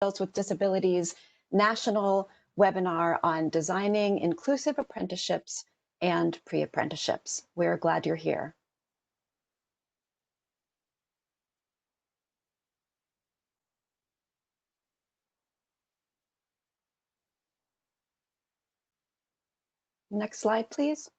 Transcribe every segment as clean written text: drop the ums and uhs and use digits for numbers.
with Disabilities national webinar on designing inclusive apprenticeships and pre-apprenticeships. We're glad you're here. Next slide, please.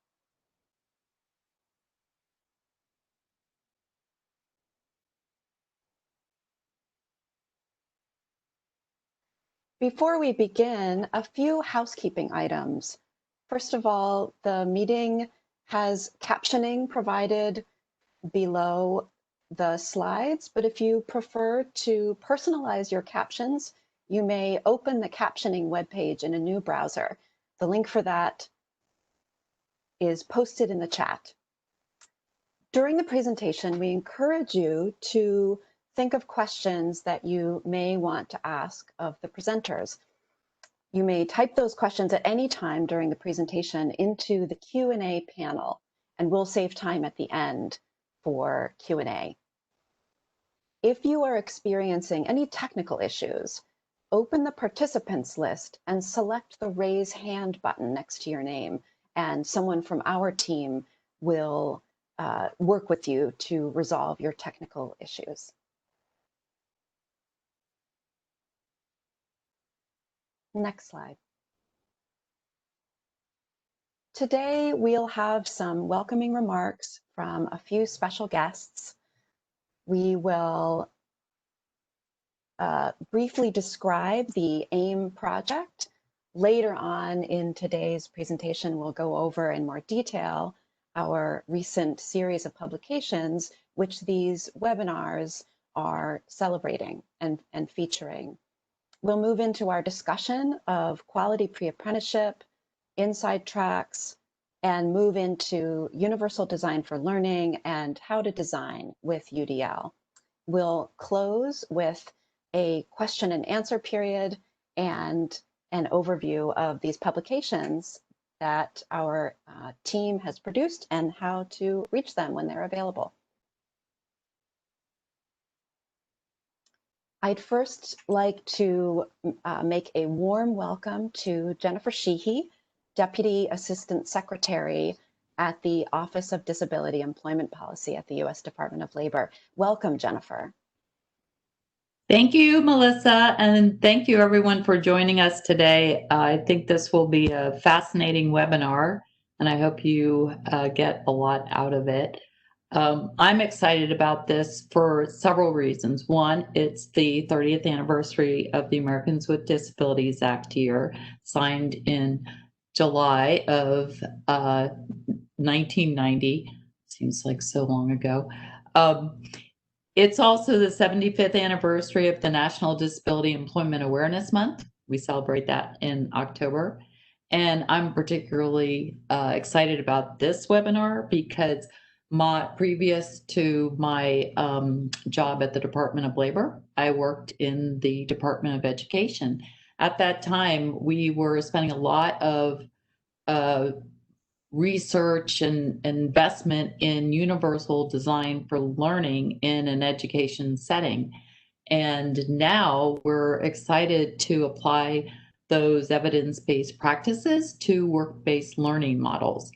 Before we begin, a few housekeeping items. First of all, the meeting has captioning provided below the slides, but if you prefer to personalize your captions, you may open the captioning webpage in a new browser. The link for that is posted in the chat. During the presentation, we encourage you to think of questions that you may want to ask of the presenters. You may type those questions at any time during the presentation into the Q&A panel, and we'll save time at the end for Q&A. If you are experiencing any technical issues, open the participants list and select the raise hand button next to your name, and someone from our team will work with you to resolve your technical issues. Next slide. Today, we'll have some welcoming remarks from a few special guests. We will briefly describe the AIM project. Later on in today's presentation, we'll go over in more detail our recent series of publications, which these webinars are celebrating and featuring. We'll move into our discussion of quality pre-apprenticeship, inside tracks, and move into universal design for learning and how to design with UDL. We'll close with a question and answer period and an overview of these publications that our team has produced and how to reach them when they're available. I'd first like to make a warm welcome to Jennifer Sheehy, Deputy Assistant Secretary at the Office of Disability Employment Policy at the U.S. Department of Labor. Welcome, Jennifer. Thank you, Melissa, and thank you everyone for joining us today. I think this will be a fascinating webinar, and I hope you get a lot out of it. I'm excited about this for several reasons. One, it's the 30th anniversary of the Americans with Disabilities Act year, signed in July of 1990. Seems like so long ago. It's also the 75th anniversary of the National Disability Employment Awareness Month. We celebrate that in October. And I'm particularly excited about this webinar because previous to my job at the Department of Labor, I worked in the Department of Education. At that time, we were spending a lot of research and investment in universal design for learning in an education setting. And now we're excited to apply those evidence-based practices to work-based learning models.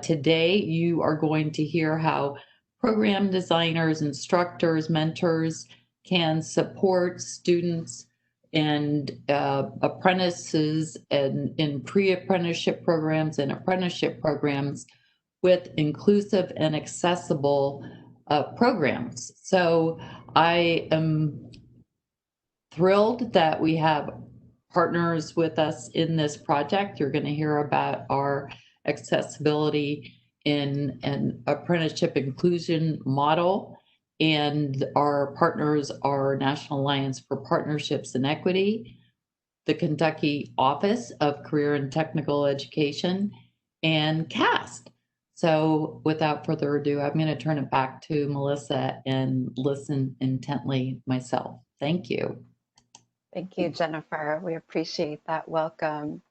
Today, you are going to hear how program designers, instructors, mentors can support students and apprentices and in pre-apprenticeship programs and apprenticeship programs with inclusive and accessible programs. So I am thrilled that we have partners with us in this project. You're going to hear about our accessibility in an apprenticeship inclusion model. And our partners are National Alliance for Partnerships and Equity, the Kentucky Office of Career and Technical Education, and CAST. So without further ado, I'm going to turn it back to Melissa and listen intently myself. Thank you. Thank you, Jennifer. We appreciate that welcome.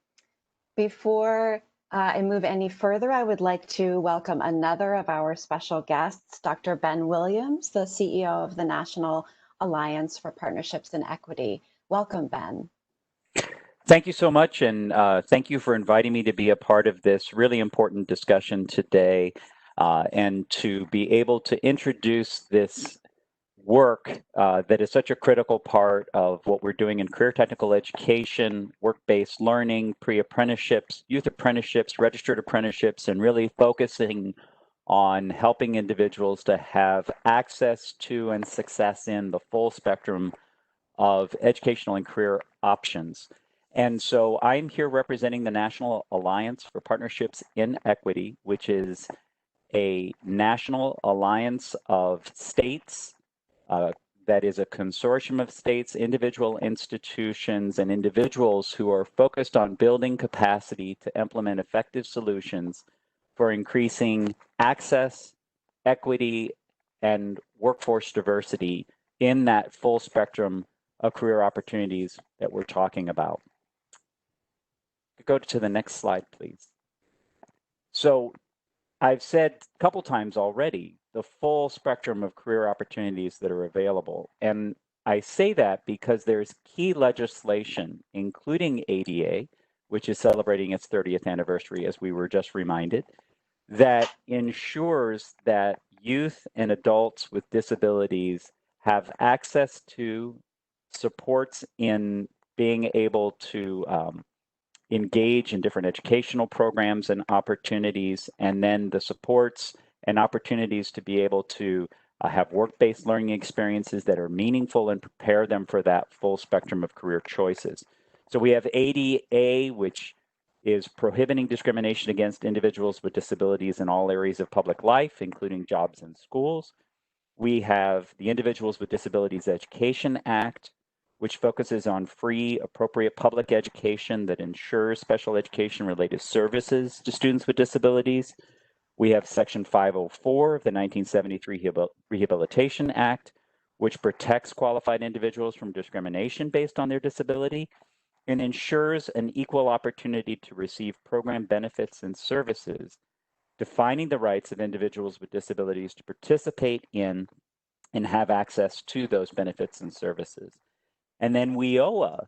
Before I move any further, I would like to welcome another of our special guests, Dr. Ben Williams, the CEO of the National Alliance for Partnerships and Equity. Welcome, Ben. Thank you so much, and thank you for inviting me to be a part of this really important discussion today, and to be able to introduce this work that is such a critical part of what we're doing in career technical education, work-based learning, pre-apprenticeships, youth apprenticeships, registered apprenticeships, and really focusing on helping individuals to have access to and success in the full spectrum of educational and career options. And so I'm here representing the National Alliance for Partnerships in Equity, which is a national alliance of states uh, that is a consortium of states, individual institutions, and individuals who are focused on building capacity to implement effective solutions for increasing access, equity, and workforce diversity in that full spectrum of career opportunities that we're talking about. Go to the next slide, please. So I've said a couple times already the full spectrum of career opportunities that are available. And I say that because there's key legislation, including ADA, which is celebrating its 30th anniversary, as we were just reminded, that ensures that youth and adults with disabilities have access to supports in being able to engage in different educational programs and opportunities, and then the supports and opportunities to be able to have work-based learning experiences that are meaningful and prepare them for that full spectrum of career choices. So we have ADA, which is prohibiting discrimination against individuals with disabilities in all areas of public life, including jobs and schools. We have the Individuals with Disabilities Education Act, which focuses on free, appropriate public education that ensures special education related services to students with disabilities. We have Section 504 of the 1973 Rehabilitation Act, which protects qualified individuals from discrimination based on their disability and ensures an equal opportunity to receive program benefits and services, defining the rights of individuals with disabilities to participate in and have access to those benefits and services. And then WIOA,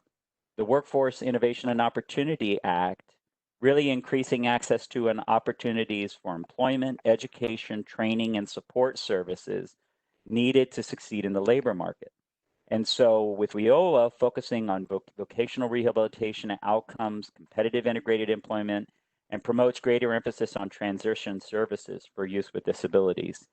the Workforce Innovation and Opportunity Act, really increasing access to and opportunities for employment, education, training, and support services needed to succeed in the labor market. And so with WIOA, focusing on vocational rehabilitation outcomes, competitive integrated employment, and promotes greater emphasis on transition services for youth with disabilities.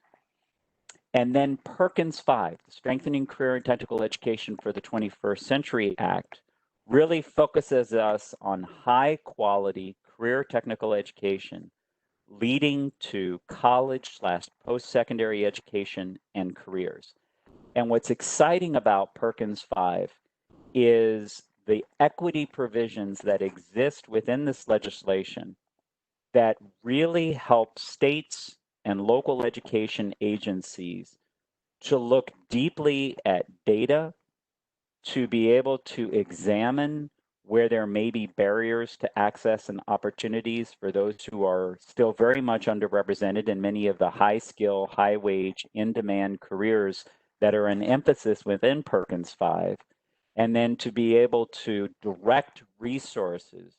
And then Perkins 5, the Strengthening Career and Technical Education for the 21st Century Act, really focuses us on high quality career technical education leading to college/post-secondary education and careers. And what's exciting about Perkins 5 is the equity provisions that exist within this legislation that really help states and local education agencies to look deeply at data, to be able to examine where there may be barriers to access and opportunities for those who are still very much underrepresented in many of the high skill, high wage, in demand careers that are an emphasis within Perkins 5, and then to be able to direct resources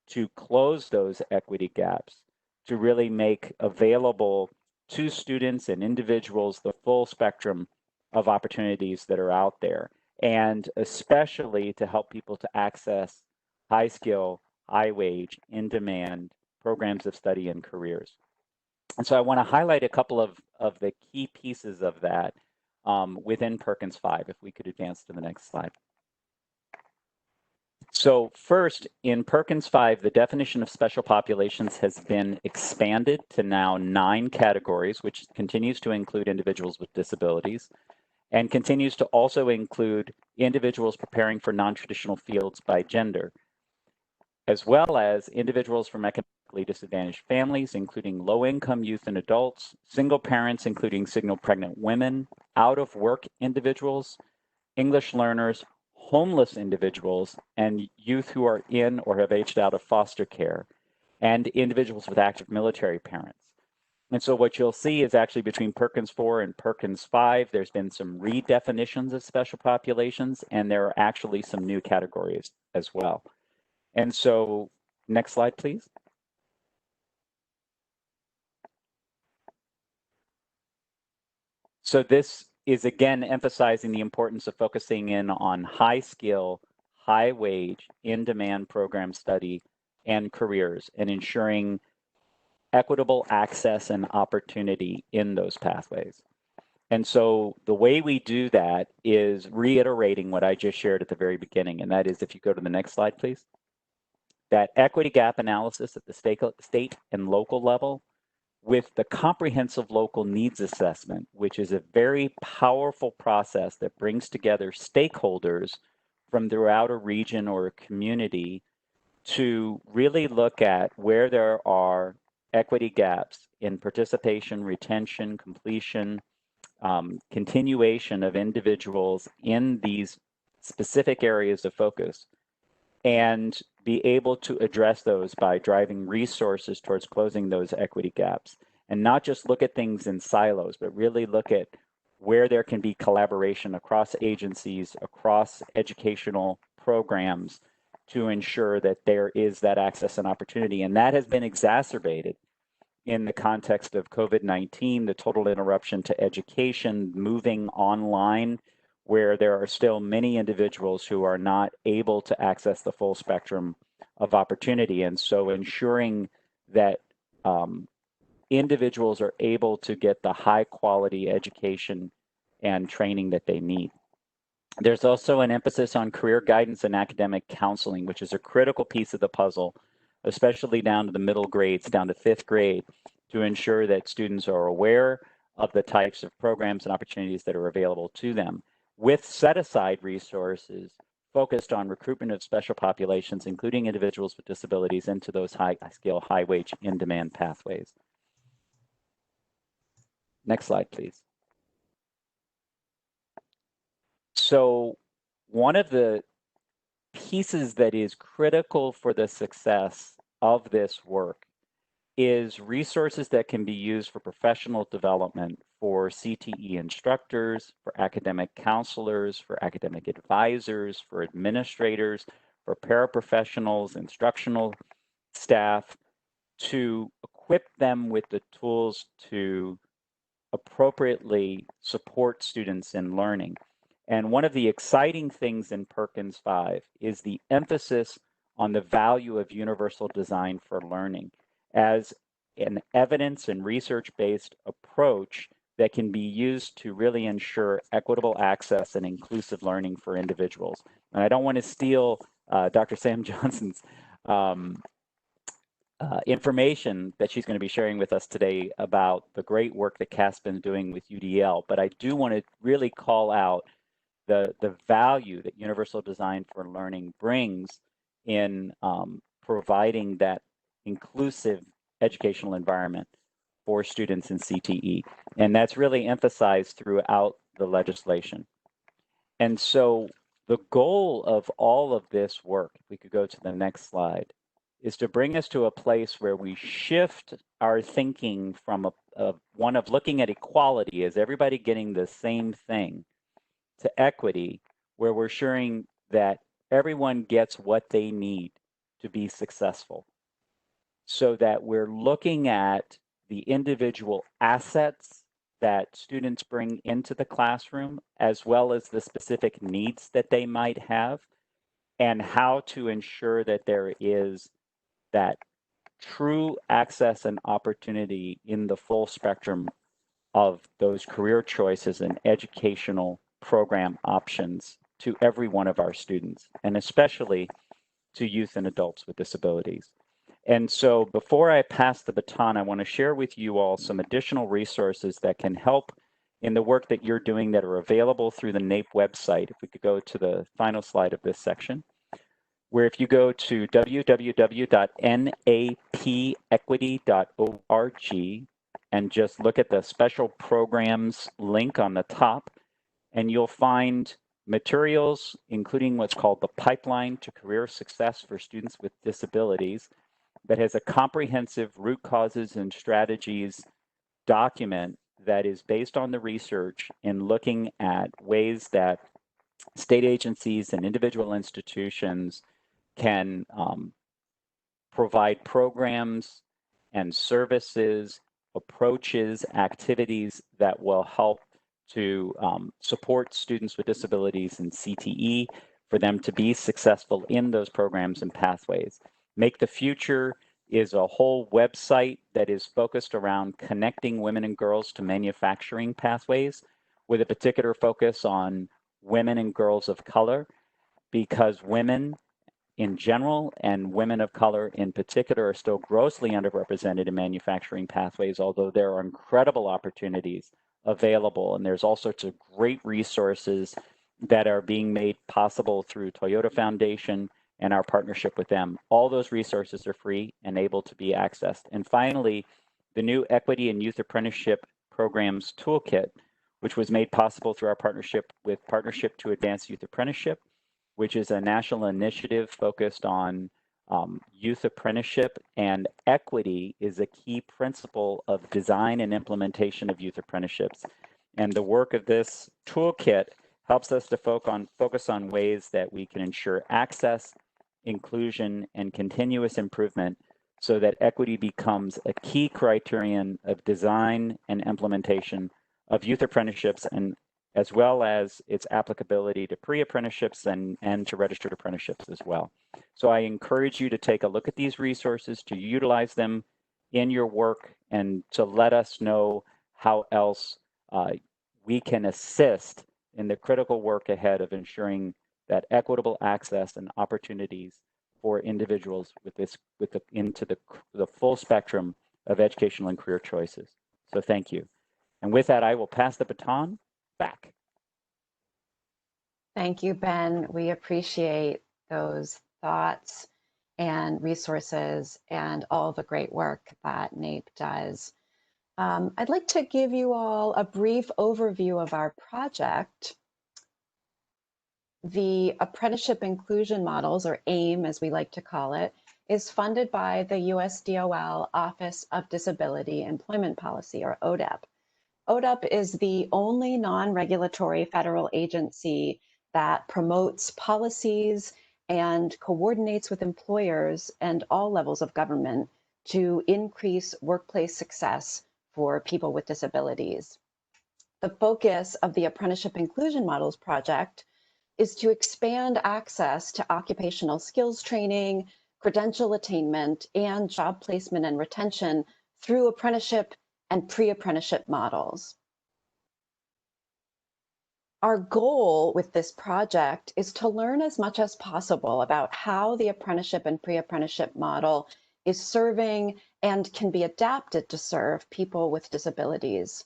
to close those equity gaps, to really make available to students and individuals the full spectrum of opportunities that are out there, and especially to help people to access high skill, high wage, in demand programs of study and careers. And so I want to highlight a couple of the key pieces of that within Perkins 5, if we could advance to the next slide. So first, in Perkins 5, the definition of special populations has been expanded to now 9 categories, which continues to include individuals with disabilities, and continues to also include individuals preparing for non-traditional fields by gender, as well as individuals from economically disadvantaged families, including low-income youth and adults, single parents, including single pregnant women, out-of-work individuals, English learners, homeless individuals, and youth who are in or have aged out of foster care, and individuals with active military parents. And so what you'll see is actually between Perkins 4 and Perkins 5, there's been some redefinitions of special populations, and there are actually some new categories as well. And so, next slide, please. So this is again emphasizing the importance of focusing in on high skill, high wage, in demand program study and careers, and ensuring equitable access and opportunity in those pathways. And so the way we do that is reiterating what I just shared at the very beginning, and that is, if you go to the next slide, please, that equity gap analysis at the state and local level with the comprehensive local needs assessment, which is a very powerful process that brings together stakeholders from throughout a region or a community to really look at where there are equity gaps in participation, retention, completion, continuation of individuals in these specific areas of focus, and be able to address those by driving resources towards closing those equity gaps, and not just look at things in silos, but really look at where there can be collaboration across agencies, across educational programs to ensure that there is that access and opportunity. And that has been exacerbated in the context of COVID-19, the total interruption to education, moving online, where there are still many individuals who are not able to access the full spectrum of opportunity. And so ensuring that individuals are able to get the high quality education and training that they need. There's also an emphasis on career guidance and academic counseling, which is a critical piece of the puzzle, especially down to the middle grades, down to 5th grade, to ensure that students are aware of the types of programs and opportunities that are available to them, with set-aside resources focused on recruitment of special populations, including individuals with disabilities, into those high-skill, high-wage, in-demand pathways. Next slide, please. So one of the pieces that is critical for the success of this work is resources that can be used for professional development for CTE instructors, for academic counselors, for academic advisors, for administrators, for paraprofessionals, instructional staff, to equip them with the tools to appropriately support students in learning. And one of the exciting things in Perkins 5 is the emphasis on the value of universal design for learning as an evidence and research-based approach that can be used to really ensure equitable access and inclusive learning for individuals. And I don't want to steal Dr. Sam Johnson's information that she's going to be sharing with us today about the great work that Cass been doing with UDL, but I do want to really call out the value that universal design for learning brings in providing that inclusive educational environment for students in CTE. And that's really emphasized throughout the legislation. And so the goal of all of this work, if we could go to the next slide, is to bring us to a place where we shift our thinking from one of looking at equality as everybody getting the same thing to equity, where we're ensuring that everyone gets what they need to be successful, so that we're looking at the individual assets that students bring into the classroom, as well as the specific needs that they might have, and how to ensure that there is that true access and opportunity in the full spectrum of those career choices and educational program options to every one of our students, and especially to youth and adults with disabilities. And so before I pass the baton, I want to share with you all some additional resources that can help in the work that you're doing that are available through the NAEP website. If we could go to the final slide of this section, where if you go to www.napequity.org and just look at the special programs link on the top, and you'll find materials, including what's called the Pipeline to Career Success for Students with Disabilities, that has a comprehensive root causes and strategies document that is based on the research in looking at ways that state agencies and individual institutions can provide programs and services, approaches, activities that will help to support students with disabilities in CTE for them to be successful in those programs and pathways. Make the Future is a whole website that is focused around connecting women and girls to manufacturing pathways with a particular focus on women and girls of color, because women in general and women of color in particular are still grossly underrepresented in manufacturing pathways, although there are incredible opportunities available. And there's all sorts of great resources that are being made possible through Toyota Foundation and our partnership with them. All those resources are free and able to be accessed. And finally, the new Equity and Youth Apprenticeship Programs Toolkit, which was made possible through our partnership with Partnership to Advance Youth Apprenticeship, which is a national initiative focused on youth apprenticeship, and equity is a key principle of design and implementation of youth apprenticeships. And the work of this toolkit helps us to focus on ways that we can ensure access, inclusion, and continuous improvement so that equity becomes a key criterion of design and implementation of youth apprenticeships, and as well as its applicability to pre-apprenticeships and to registered apprenticeships as well. So I encourage you to take a look at these resources, to utilize them in your work, and to let us know how else we can assist in the critical work ahead of ensuring that equitable access and opportunities for individuals into the full spectrum of educational and career choices. So thank you. And with that, I will pass the baton back. Thank you, Ben. We appreciate those thoughts and resources and all the great work that NAEP does. I'd like to give you all a brief overview of our project. The Apprenticeship Inclusion Models, or AIM as we like to call it, is funded by the US DOL Office of Disability Employment Policy, or ODEP. ODEP is the only non-regulatory federal agency that promotes policies and coordinates with employers and all levels of government to increase workplace success for people with disabilities. The focus of the Apprenticeship Inclusion Models project is to expand access to occupational skills training, credential attainment, and job placement and retention through apprenticeship and pre-apprenticeship models. Our goal with this project is to learn as much as possible about how the apprenticeship and pre-apprenticeship model is serving and can be adapted to serve people with disabilities.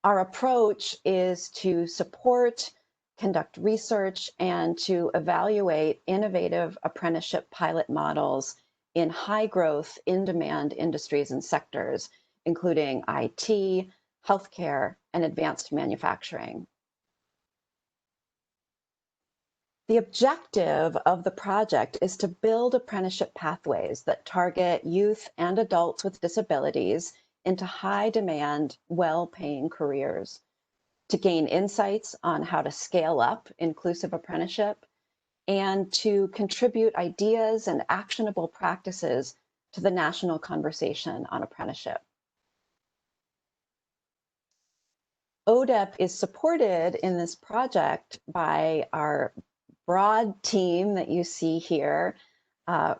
Our approach is to support, conduct research, and to evaluate innovative apprenticeship pilot models in high growth, in-demand industries and sectors, including IT, healthcare, and advanced manufacturing. The objective of the project is to build apprenticeship pathways that target youth and adults with disabilities into high-demand, well-paying careers, to gain insights on how to scale up inclusive apprenticeship, and to contribute ideas and actionable practices to the national conversation on apprenticeship. ODEP is supported in this project by our broad team that you see here,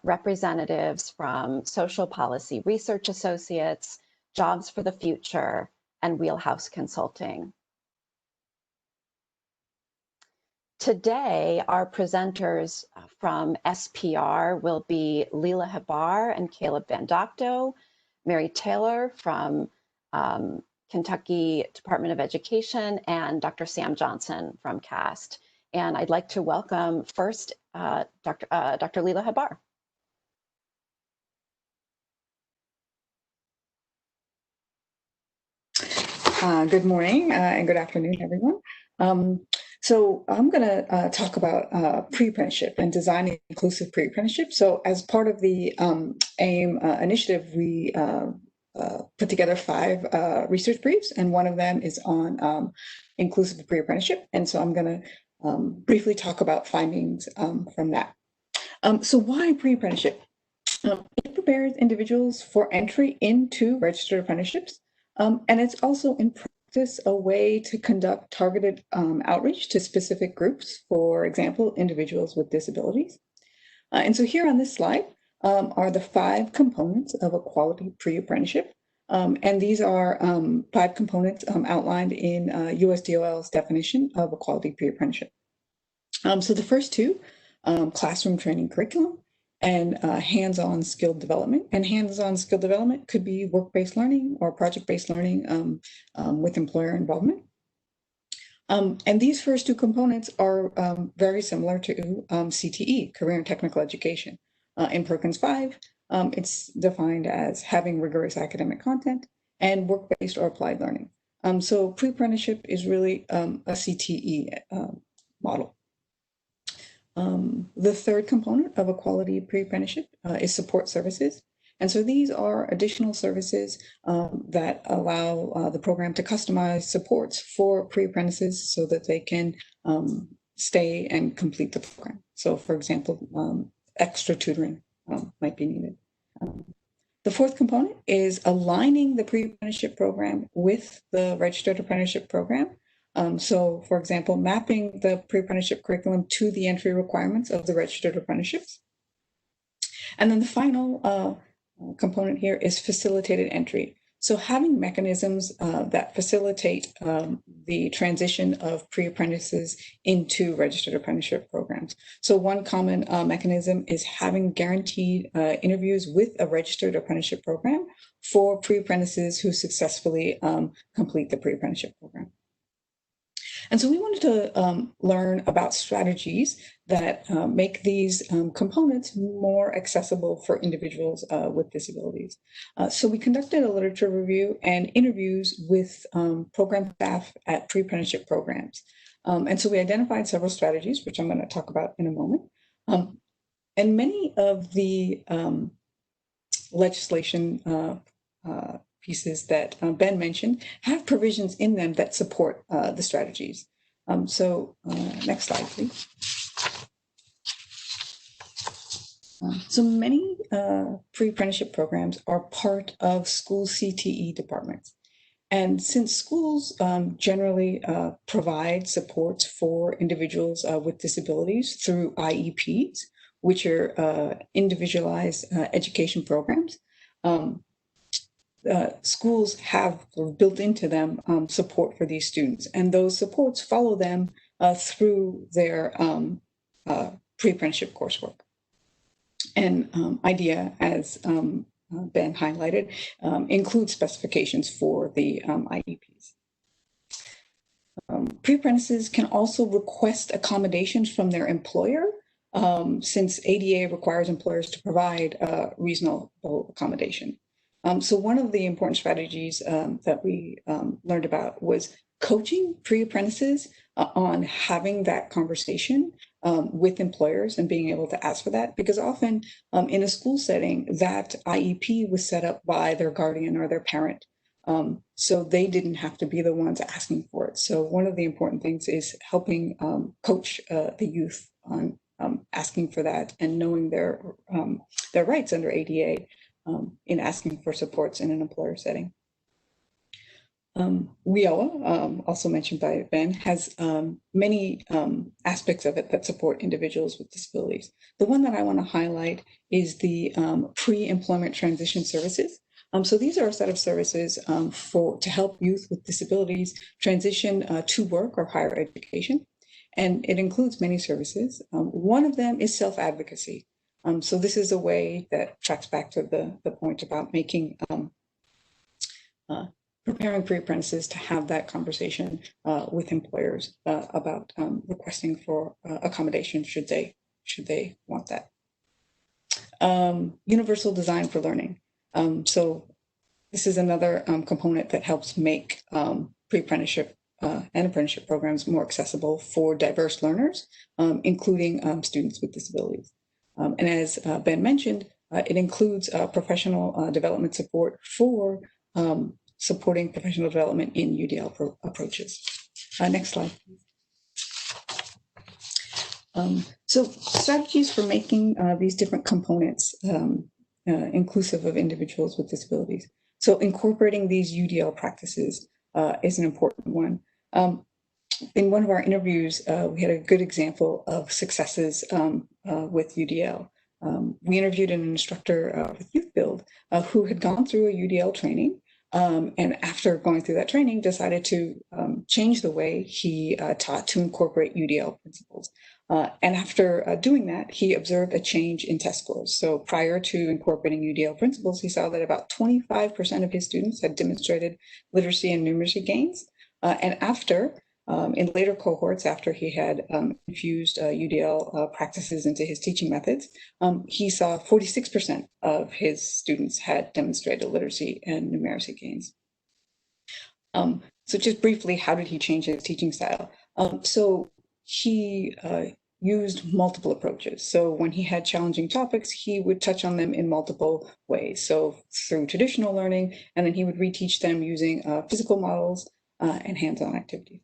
representatives from Social Policy Research Associates, Jobs for the Future, and Wheelhouse Consulting. Today, our presenters from SPR will be Leela Habar and Caleb Van Docto, Mary Taylor from Kentucky Department of Education, and Dr. Sam Johnson from CAST. And I'd like to welcome first Dr. Leela Habar. Good morning and good afternoon, everyone. So I'm going to talk about pre-apprenticeship and designing inclusive pre-apprenticeship. So as part of the AIM initiative, we put together 5 research briefs, and one of them is on inclusive pre-apprenticeship. And so I'm going to briefly talk about findings from that. So why pre-apprenticeship? It prepares individuals for entry into registered apprenticeships, and it's also in practice a way to conduct targeted outreach to specific groups, for example, individuals with disabilities. And so here on this slide are the 5 components of a quality pre-apprenticeship. And these are 5 components outlined in USDOL's definition of a quality pre-apprenticeship. So the first 2, classroom training curriculum and hands-on skill development. And hands-on skill development could be work-based learning or project-based learning with employer involvement. And these first 2 components are very similar to CTE, Career and Technical Education. In Perkins 5, it's defined as having rigorous academic content and work-based or applied learning. So pre-apprenticeship is really a CTE model. The third component of a quality pre-apprenticeship is support services. And so these are additional services that allow the program to customize supports for pre-apprentices so that they can stay and complete the program. So for example, extra tutoring might be needed. The fourth component is aligning the pre-apprenticeship program with the registered apprenticeship program. So, for example, mapping the pre-apprenticeship curriculum to the entry requirements of the registered apprenticeships. And then the final component here is facilitated entry. So having mechanisms that facilitate the transition of pre-apprentices into registered apprenticeship programs. So one common mechanism is having guaranteed interviews with a registered apprenticeship program for pre-apprentices who successfully complete the pre-apprenticeship program. And so we wanted to learn about strategies that make these components more accessible for individuals with disabilities. So we conducted a literature review and interviews with program staff at pre-apprenticeship programs. And so we identified several strategies, which I'm going to talk about in a moment. And many of the legislation pieces that Ben mentioned have provisions in them that support the strategies. So next slide, please. So many pre-apprenticeship programs are part of school CTE departments. And since schools generally provide supports for individuals with disabilities through IEPs, which are individualized education programs, schools have built into them support for these students, and those supports follow them through their pre-apprenticeship coursework. And IDEA, as Ben highlighted, includes specifications for the IEPs. Pre-apprentices can also request accommodations from their employer, since ADA requires employers to provide reasonable accommodation. So one of the important strategies that we learned about was coaching pre-apprentices on having that conversation with employers and being able to ask for that, because often in a school setting, that IEP was set up by their guardian or their parent. So they didn't have to be the ones asking for it. So one of the important things is helping coach the youth on asking for that and knowing their rights under ADA. In asking for supports in an employer setting. WIOA, also mentioned by Ben, has many aspects of it that support individuals with disabilities. The one that I want to highlight is the pre-employment transition services. So these are a set of services to help youth with disabilities transition to work or higher education. And it includes many services. One of them is self-advocacy. So this is a way that tracks back to the point about making, preparing pre-apprentices to have that conversation with employers about requesting for accommodation should they want that. Universal design for learning. So this is another component that helps make pre-apprenticeship and apprenticeship programs more accessible for diverse learners, including students with disabilities. And as Ben mentioned, It includes professional development support for supporting professional development in UDL approaches. Next slide, please. So strategies for making these different components inclusive of individuals with disabilities. So incorporating these UDL practices is an important one. In one of our interviews, we had a good example of successes with UDL. We interviewed an instructor with Youth Build who had gone through a UDL training, and after going through that training, decided to change the way he taught to incorporate UDL principles. And after doing that, he observed a change in test scores. So prior to incorporating UDL principles, he saw that about 25% of his students had demonstrated literacy and numeracy gains. And after, in later cohorts, after he had infused UDL practices into his teaching methods, he saw 46% of his students had demonstrated literacy and numeracy gains. So just briefly, how did he change his teaching style? So he used multiple approaches. So when he had challenging topics, he would touch on them in multiple ways. So through traditional learning, and then he would reteach them using physical models and hands-on activities.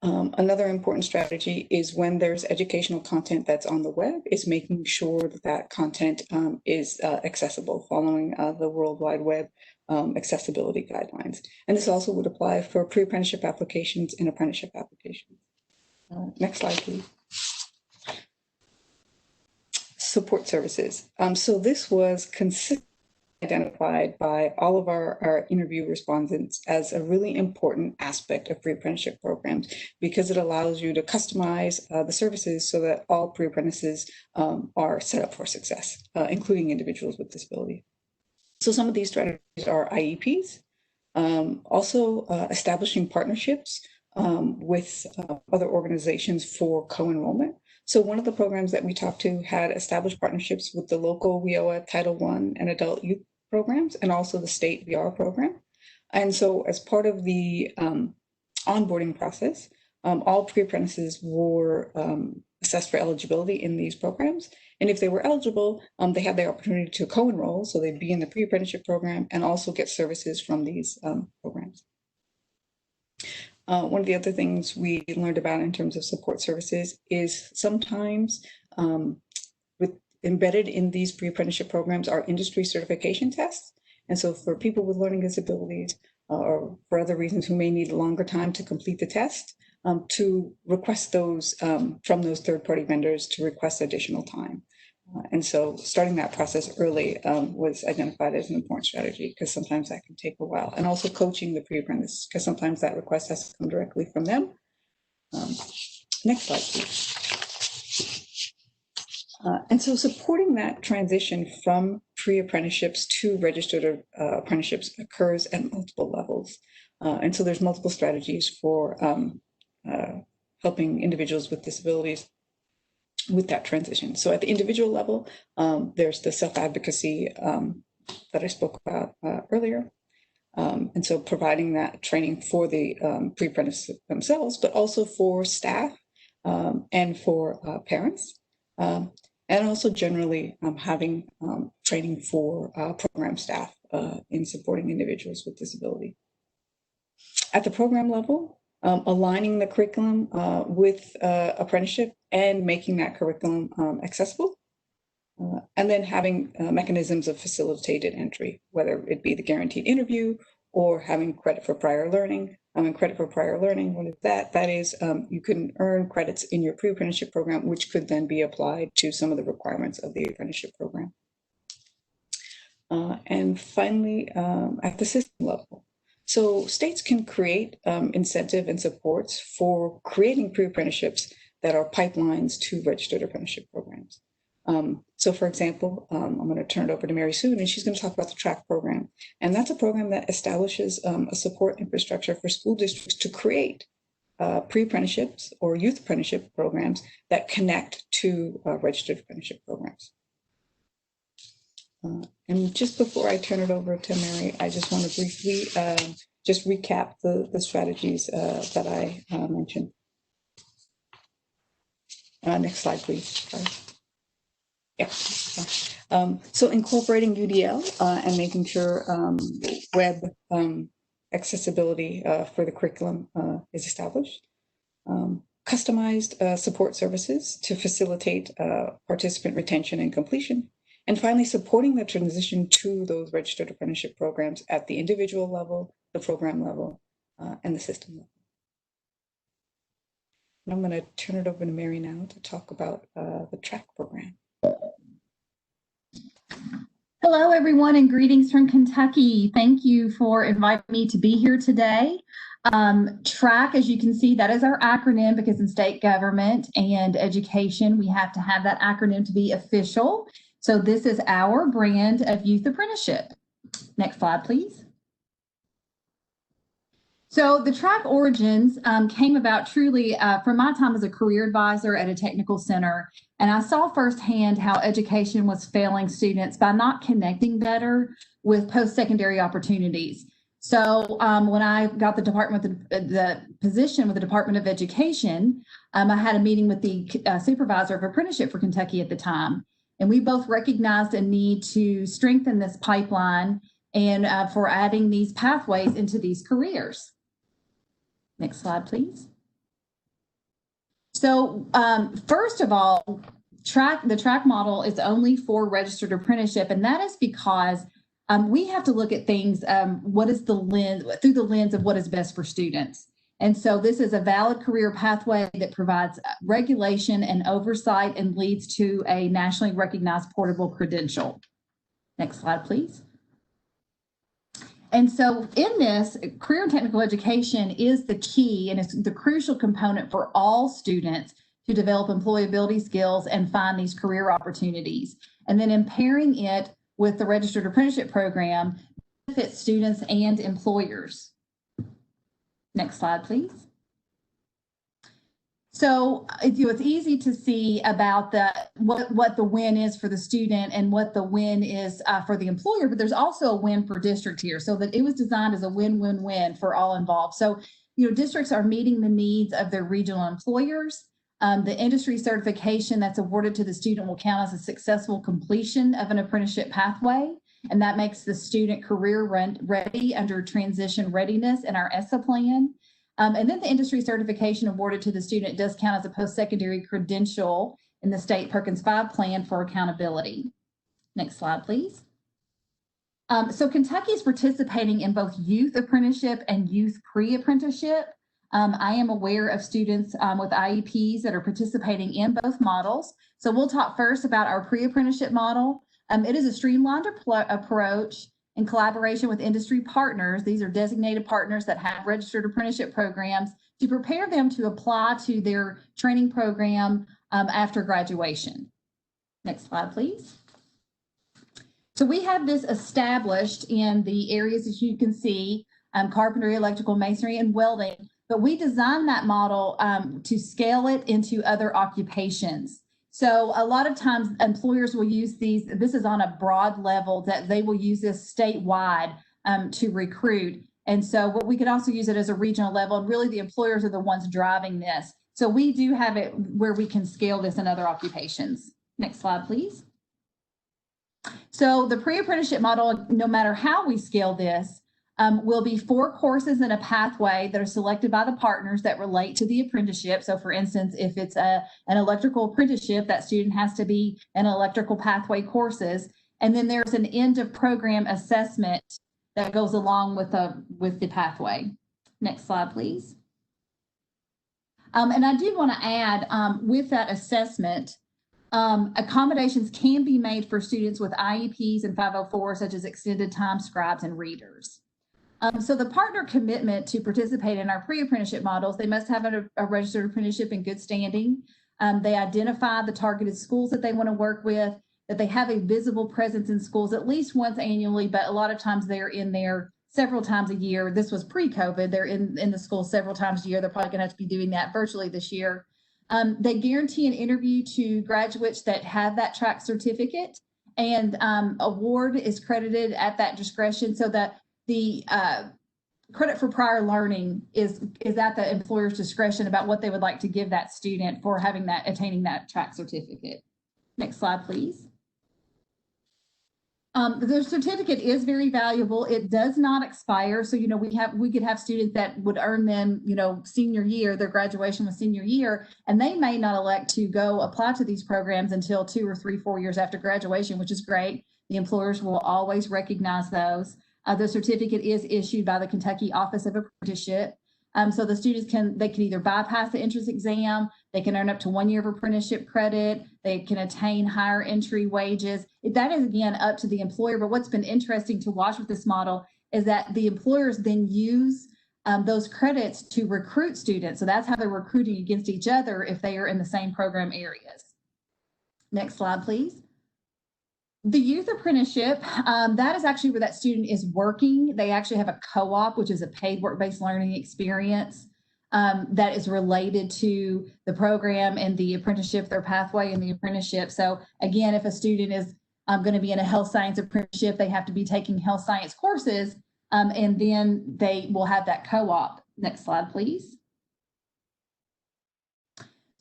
Another important strategy is when there's educational content that's on the web, is making sure that that content is accessible, following the World Wide Web accessibility guidelines. And this also would apply for pre-apprenticeship applications and apprenticeship applications. Next slide, please. Support services. So this was consistently identified by all of our interview respondents as a really important aspect of pre-apprenticeship programs, because it allows you to customize the services so that all pre-apprentices are set up for success, including individuals with disability. So some of these strategies are IEPs, also establishing partnerships with other organizations for co-enrollment. So one of the programs that we talked to had established partnerships with the local WIOA Title I and adult youth programs, and also the state VR program. And so as part of the onboarding process, all pre-apprentices were assessed for eligibility in these programs. And if they were eligible, they had the opportunity to co-enroll, so they'd be in the pre-apprenticeship program and also get services from these programs. One of the other things we learned about in terms of support services is sometimes embedded in these pre-apprenticeship programs are industry certification tests. And so for people with learning disabilities or for other reasons who may need a longer time to complete the test, to request those from those third-party vendors to request additional time. And so starting that process early was identified as an important strategy, because sometimes that can take a while. And also coaching the pre-apprentice, because sometimes that request has to come directly from them. Next slide, please. And so supporting that transition from pre-apprenticeships to registered apprenticeships occurs at multiple levels. And so there's multiple strategies for helping individuals with disabilities with that transition. So at the individual level, there's the self-advocacy that I spoke about earlier. And so providing that training for the pre-apprentices themselves, but also for staff and for parents. And also generally having training for program staff in supporting individuals with disability. At the program level, aligning the curriculum with apprenticeship and making that curriculum accessible. And then having mechanisms of facilitated entry, whether it be the guaranteed interview or having credit for prior learning. And credit for prior learning, what is that? That is, you can earn credits in your pre-apprenticeship program, which could then be applied to some of the requirements of the apprenticeship program. And finally, at the system level. So states can create incentive and supports for creating pre-apprenticeships that are pipelines to registered apprenticeship programs. So for example, I'm going to turn it over to Mary Sue, and she's going to talk about the TRACK program. And that's a program that establishes a support infrastructure for school districts to create pre-apprenticeships or youth apprenticeship programs that connect to registered apprenticeship programs. And just before I turn it over to Mary, I just want to briefly just recap the strategies that I mentioned. Next slide, please. Sorry. Yeah. So incorporating UDL and making sure web accessibility for the curriculum is established. Customized support services to facilitate participant retention and completion. And finally, supporting the transition to those registered apprenticeship programs at the individual level, the program level, and the system level. And I'm going to turn it over to Mary now to talk about the TRACK program. Hello, everyone, and greetings from Kentucky. Thank you for inviting me to be here today. TRACK, as you can see, that is our acronym because in state government and education, we have to have that acronym to be official. So this is our brand of youth apprenticeship. Next slide, please. So the TRACK origins came about truly from my time as a career advisor at a technical center. And I saw firsthand how education was failing students by not connecting better with post-secondary opportunities. So when I got the position with the Department of Education, I had a meeting with the supervisor of apprenticeship for Kentucky at the time. And we both recognized a need to strengthen this pipeline and for adding these pathways into these careers. Next slide, please. So first of all, the TRACK model is only for registered apprenticeship, and that is because we have to look at things through the lens of what is best for students. And so this is a valid career pathway that provides regulation and oversight and leads to a nationally recognized portable credential. Next slide, please. And so in this, career and technical education is the key and it's the crucial component for all students to develop employability skills and find these career opportunities. And then in pairing it with the registered apprenticeship program benefits students and employers. Next slide, please. So it's easy to see about what the win is for the student and what the win is for the employer, but there's also a win for district here. So that it was designed as a win-win-win for all involved. So, districts are meeting the needs of their regional employers. The industry certification that's awarded to the student will count as a successful completion of an apprenticeship pathway. And that makes the student career ready under transition readiness in our ESSA plan. And then the industry certification awarded to the student does count as a post-secondary credential in the state Perkins 5 plan for accountability. Next slide, please. So Kentucky is participating in both youth apprenticeship and youth pre-apprenticeship. I am aware of students with IEPs that are participating in both models. So we'll talk first about our pre-apprenticeship model. It is a streamlined approach in collaboration with industry partners. These are designated partners that have registered apprenticeship programs to prepare them to apply to their training program after graduation. Next slide, please. So we have this established in the areas that you can see, carpentry, electrical, masonry, and welding, but we designed that model to scale it into other occupations. So a lot of times employers will use these, this is on a broad level, that they will use this statewide to recruit. And so but we could also use it as a regional level, and really the employers are the ones driving this. So we do have it where we can scale this in other occupations. Next slide, please. So the pre-apprenticeship model, no matter how we scale this, will be 4 courses in a pathway that are selected by the partners that relate to the apprenticeship. So for instance, if it's an electrical apprenticeship, that student has to be in electrical pathway courses. And then there's an end of program assessment that goes along with the pathway. Next slide, please. And I do want to add with that assessment, accommodations can be made for students with IEPs and 504, such as extended time scribes and readers. So the partner commitment to participate in our pre-apprenticeship models, they must have a registered apprenticeship in good standing. They identify the targeted schools that they want to work with, that they have a visible presence in schools at least once annually, but a lot of times they're in there several times a year. This was pre-COVID. They're in the school several times a year. They're probably going to have to be doing that virtually this year. They guarantee an interview to graduates that have that TRACK certificate, and award is credited at that discretion, so that the credit for prior learning is at the employer's discretion about what they would like to give that student for having attaining that TRACK certificate. Next slide, please. The certificate is very valuable. It does not expire. So, we could have students that would earn them, senior year, their graduation was senior year, and they may not elect to go apply to these programs until 2 or 3, 4 years after graduation, which is great. The employers will always recognize those. The certificate is issued by the Kentucky Office of Apprenticeship. So the students can either bypass the entrance exam, they can earn up to 1 year of apprenticeship credit, they can attain higher entry wages. That is, again, up to the employer. But what's been interesting to watch with this model is that the employers then use those credits to recruit students. So that's how they're recruiting against each other if they are in the same program areas. Next slide, please. The youth apprenticeship, that is actually where that student is working. They actually have a co-op, which is a paid work-based learning experience that is related to the program and the apprenticeship, their pathway in the apprenticeship. So again, if a student is going to be in a health science apprenticeship, they have to be taking health science courses, and then they will have that co-op. Next slide, please.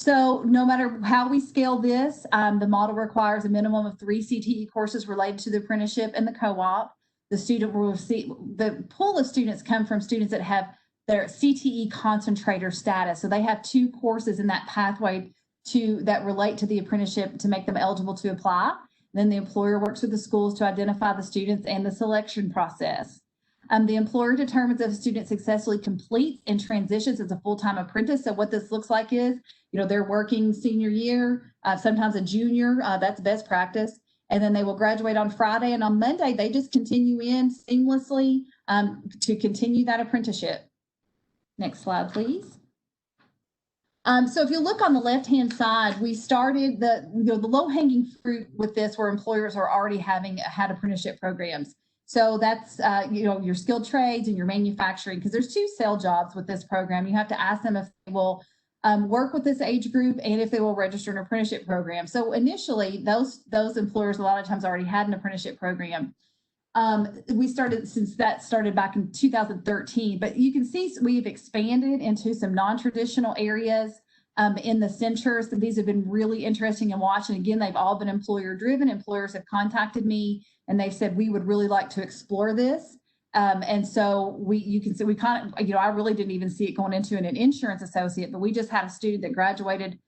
So no matter how we scale this, the model requires a minimum of 3 CTE courses related to the apprenticeship and the co-op. The student will receive, the pool of students come from students that have their CTE concentrator status. So they have 2 courses in that pathway that relate to the apprenticeship to make them eligible to apply. Then the employer works with the schools to identify the students and the selection process. The employer determines if a student successfully completes and transitions as a full-time apprentice. So what this looks like is, they're working senior year, sometimes a junior, that's best practice. And then they will graduate on Friday, and on Monday, they just continue in seamlessly to continue that apprenticeship. Next slide, please. So if you look on the left-hand side, we started the low-hanging fruit with this where employers are already had apprenticeship programs. So that's, your skilled trades and your manufacturing, because there's 2 sale jobs with this program. You have to ask them if they will work with this age group and if they will register an apprenticeship program. So initially, those employers a lot of times already had an apprenticeship program. We started back in 2013, but you can see we've expanded into some non-traditional areas in the centers. These have been really interesting and watching. Again, they've all been employer driven. Employers have contacted me and they've said, we would really like to explore this. And so you can see, we kind of, I really didn't even see it going into an insurance associate, but we just had a student that graduated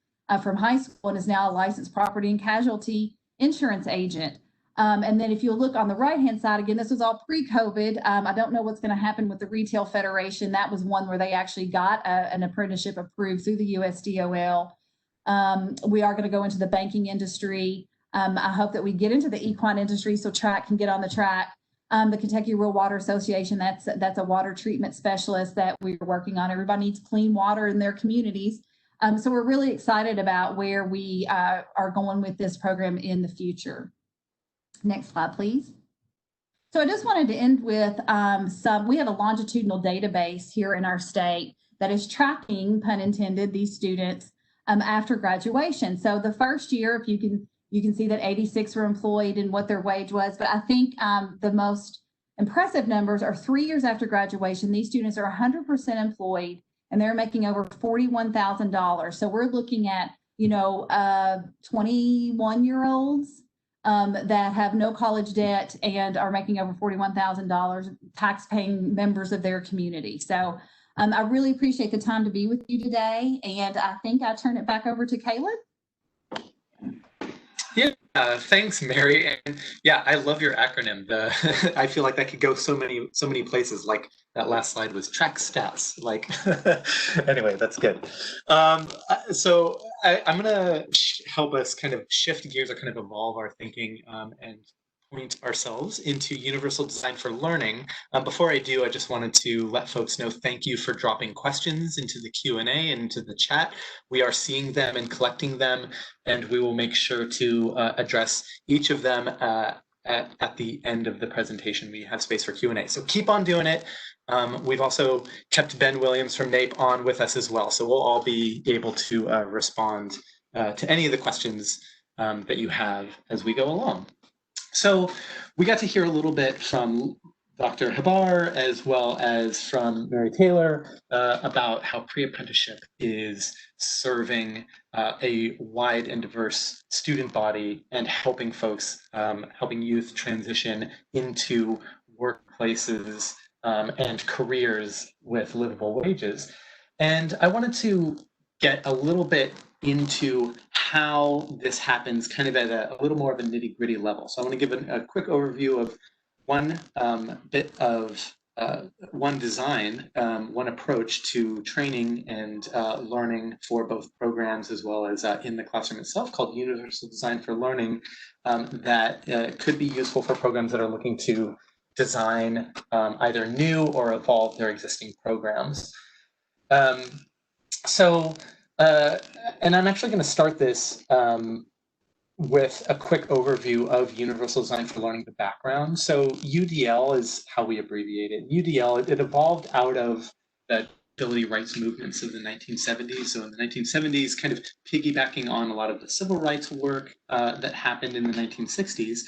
from high school and is now a licensed property and casualty insurance agent. And then if you look on the right-hand side, again, this was all pre-COVID. I don't know what's going to happen with the Retail Federation. That was one where they actually got an apprenticeship approved through the USDOL. We are going to go into the banking industry. I hope that we get into the equine industry so track can get on the track. The Kentucky Rural Water Association, that's a water treatment specialist that we're working on. Everybody needs clean water in their communities. So we're really excited about where we are going with this program in the future. Next slide, please. So I just wanted to end with we have a longitudinal database here in our state that is tracking, pun intended, these students after graduation. So the first year, if you can see that 86 were employed and what their wage was. But I think the most impressive numbers are 3 years after graduation. These students are 100% employed and they're making over $41,000. So we're looking at, 21-year-olds that have no college debt and are making over $41,000, tax-paying members of their community. So I really appreciate the time to be with you today. And I think I turn it back over to Caleb. Yeah, thanks, Mary. And yeah, I love your acronym. I feel like that could go so many places. Like that last slide was track stats. Like, anyway, that's good. So I'm gonna help us kind of shift gears or kind of evolve our thinking and point ourselves into universal design for learning. Before I do, I just wanted to let folks know, thank you for dropping questions into the Q&A and into the chat. We are seeing them and collecting them, and we will make sure to address each of them at the end of the presentation. We have space for Q&A, so keep on doing it. We've also kept Ben Williams from NAEP on with us as well, so we'll all be able to respond to any of the questions that you have as we go along. So we got to hear a little bit from Dr. Habar, as well as from Mary Taylor, about how pre-apprenticeship is serving a wide and diverse student body and helping folks, helping youth transition into workplaces and careers with livable wages. And I wanted to get a little bit into how this happens kind of at a little more of a nitty-gritty level. So I want to give a quick overview of one bit of one design, one approach to training and learning for both programs as well as in the classroom itself, called Universal Design for Learning, that could be useful for programs that are looking to design either new or evolve their existing programs. And I'm actually going to start this with a quick overview of Universal Design for Learning, the background. So UDL is how we abbreviate it. UDL, it evolved out of the disability rights movements of the 1970s. So in the 1970s, kind of piggybacking on a lot of the civil rights work that happened in the 1960s.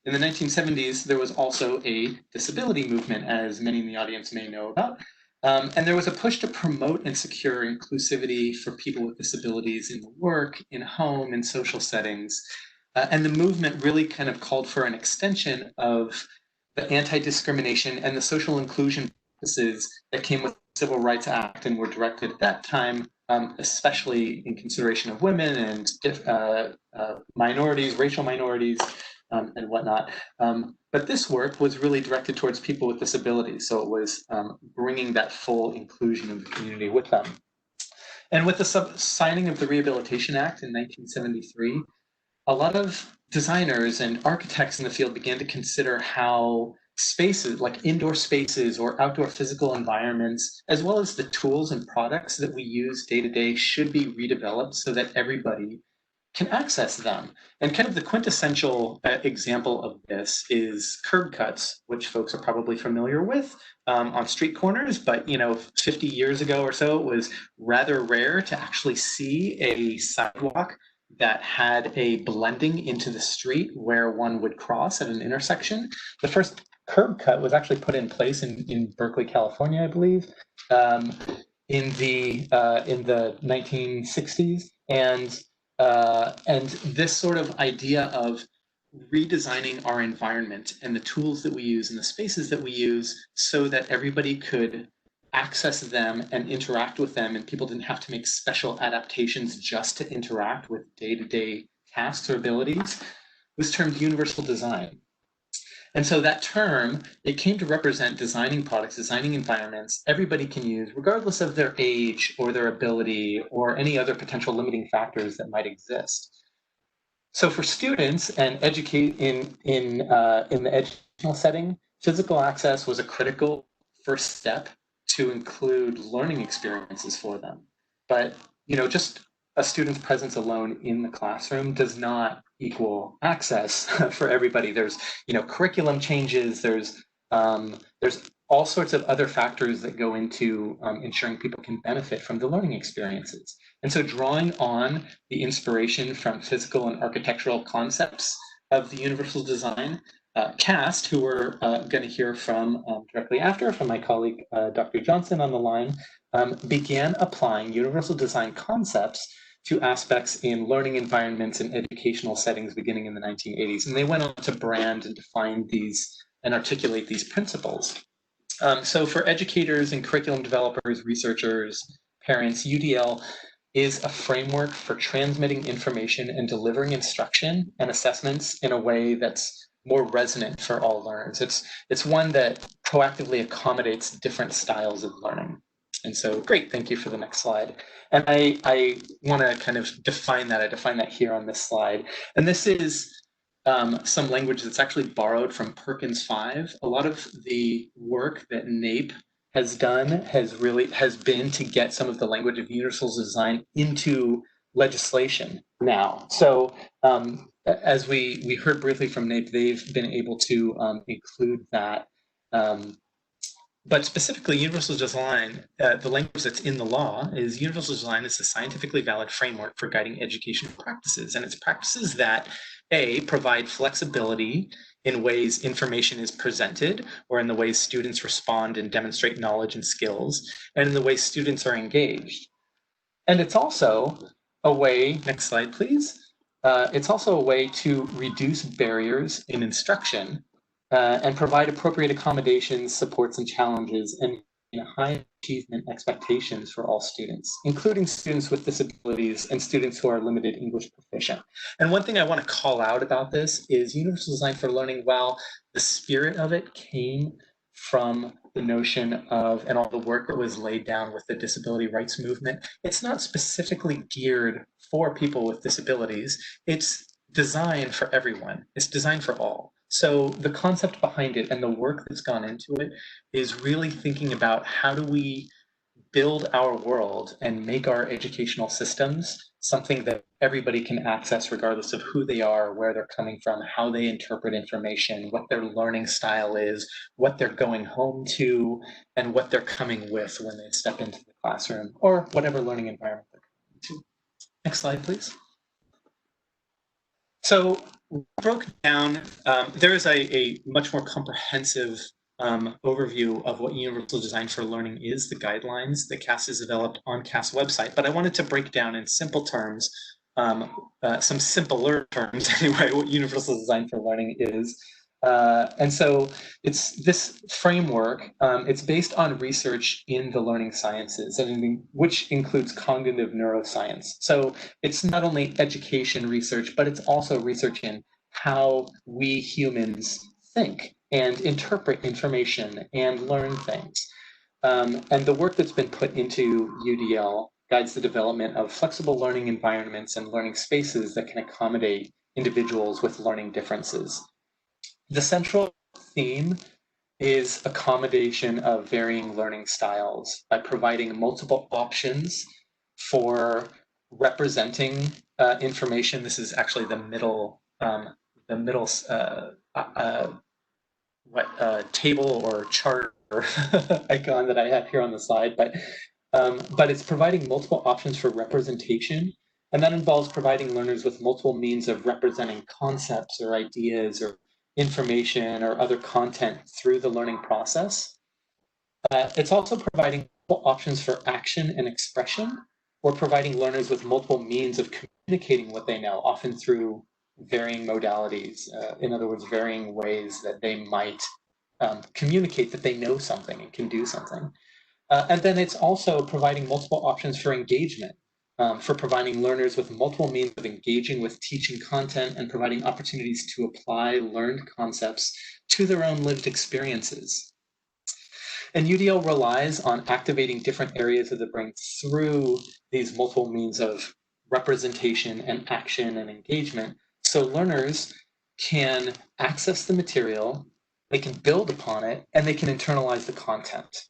In the 1970s, there was also a disability movement, as many in the audience may know about. And there was a push to promote and secure inclusivity for people with disabilities in the work, in home, and social settings. And the movement really kind of called for an extension of the anti-discrimination and the social inclusion practices that came with the Civil Rights Act and were directed at that time, especially in consideration of women and minorities, racial minorities, and whatnot. But this work was really directed towards people with disabilities. So it was bringing that full inclusion of the community with them. And with the signing of the Rehabilitation Act in 1973, a lot of designers and architects in the field began to consider how spaces, like indoor spaces or outdoor physical environments, as well as the tools and products that we use day to day, should be redeveloped so that everybody can access them. And kind of the quintessential example of this is curb cuts, which folks are probably familiar with on street corners. But 50 years ago or so, it was rather rare to actually see a sidewalk that had a blending into the street where one would cross at an intersection. The first curb cut was actually put in place in Berkeley, California, I believe, in the 1960s. And this sort of idea of redesigning our environment and the tools that we use and the spaces that we use so that everybody could access them and interact with them, and people didn't have to make special adaptations just to interact with day-to-day tasks or abilities, was termed universal design. And so that term, it came to represent designing products, designing environments everybody can use, regardless of their age or their ability or any other potential limiting factors that might exist. So for students and educate in the educational setting, physical access was a critical first step to include learning experiences for them. But just a student's presence alone in the classroom does not equal access for everybody. There's curriculum changes. There's all sorts of other factors that go into ensuring people can benefit from the learning experiences. And so drawing on the inspiration from physical and architectural concepts of the universal design, CAST, who we're going to hear from directly after, from my colleague Dr. Johnson on the line, began applying universal design concepts to aspects in learning environments and educational settings beginning in the 1980s. And they went on to brand and define these and articulate these principles. So for educators and curriculum developers, researchers, parents, UDL is a framework for transmitting information and delivering instruction and assessments in a way that's more resonant for all learners. It's one that proactively accommodates different styles of learning. And so, great, thank you for the next slide. And I want to kind of define that. I define that here on this slide. And this is some language that's actually borrowed from Perkins 5. A lot of the work that NAEP has done has been to get some of the language of universal design into legislation now. So as we heard briefly from NAEP, they've been able to include that. But specifically, universal design, the language that's in the law is universal design is a scientifically valid framework for guiding education practices. And it's practices that, A, provide flexibility in ways information is presented, or in the ways students respond and demonstrate knowledge and skills, and in the way students are engaged. And it's also a way, next slide please, it's also a way to reduce barriers in instruction and provide appropriate accommodations, supports, and challenges, and high achievement expectations for all students, including students with disabilities and students who are limited English proficient. And one thing I want to call out about this is Universal Design for Learning, while the spirit of it came from the notion of, and all the work that was laid down with the disability rights movement, it's not specifically geared for people with disabilities. It's designed for everyone. It's designed for all. So the concept behind it and the work that's gone into it is really thinking about how do we build our world and make our educational systems something that everybody can access regardless of who they are, where they're coming from, how they interpret information, what their learning style is, what they're going home to, and what they're coming with when they step into the classroom or whatever learning environment they're coming to. Next slide, please. So we broke down, there is a much more comprehensive overview of what Universal Design for Learning is, the guidelines that CAS has developed on CAS website, but I wanted to break down in simple terms, some simpler terms anyway, what Universal Design for Learning is. And so it's this framework, it's based on research in the learning sciences, and which includes cognitive neuroscience. So it's not only education research, but it's also research in how we humans think and interpret information and learn things. And the work that's been put into UDL guides the development of flexible learning environments and learning spaces that can accommodate individuals with learning differences. The central theme is accommodation of varying learning styles by providing multiple options for representing information. This is actually the middle table or chart or icon that I have here on the slide, but it's providing multiple options for representation, and that involves providing learners with multiple means of representing concepts or ideas or information or other content through the learning process. It's also providing multiple options for action and expression, or providing learners with multiple means of communicating what they know, often through varying modalities. In other words, varying ways that they might communicate that they know something and can do something. And then it's also providing multiple options for engagement, for providing learners with multiple means of engaging with teaching content and providing opportunities to apply learned concepts to their own lived experiences. And UDL relies on activating different areas of the brain through these multiple means of representation and action and engagement, so learners can access the material, they can build upon it, and they can internalize the content.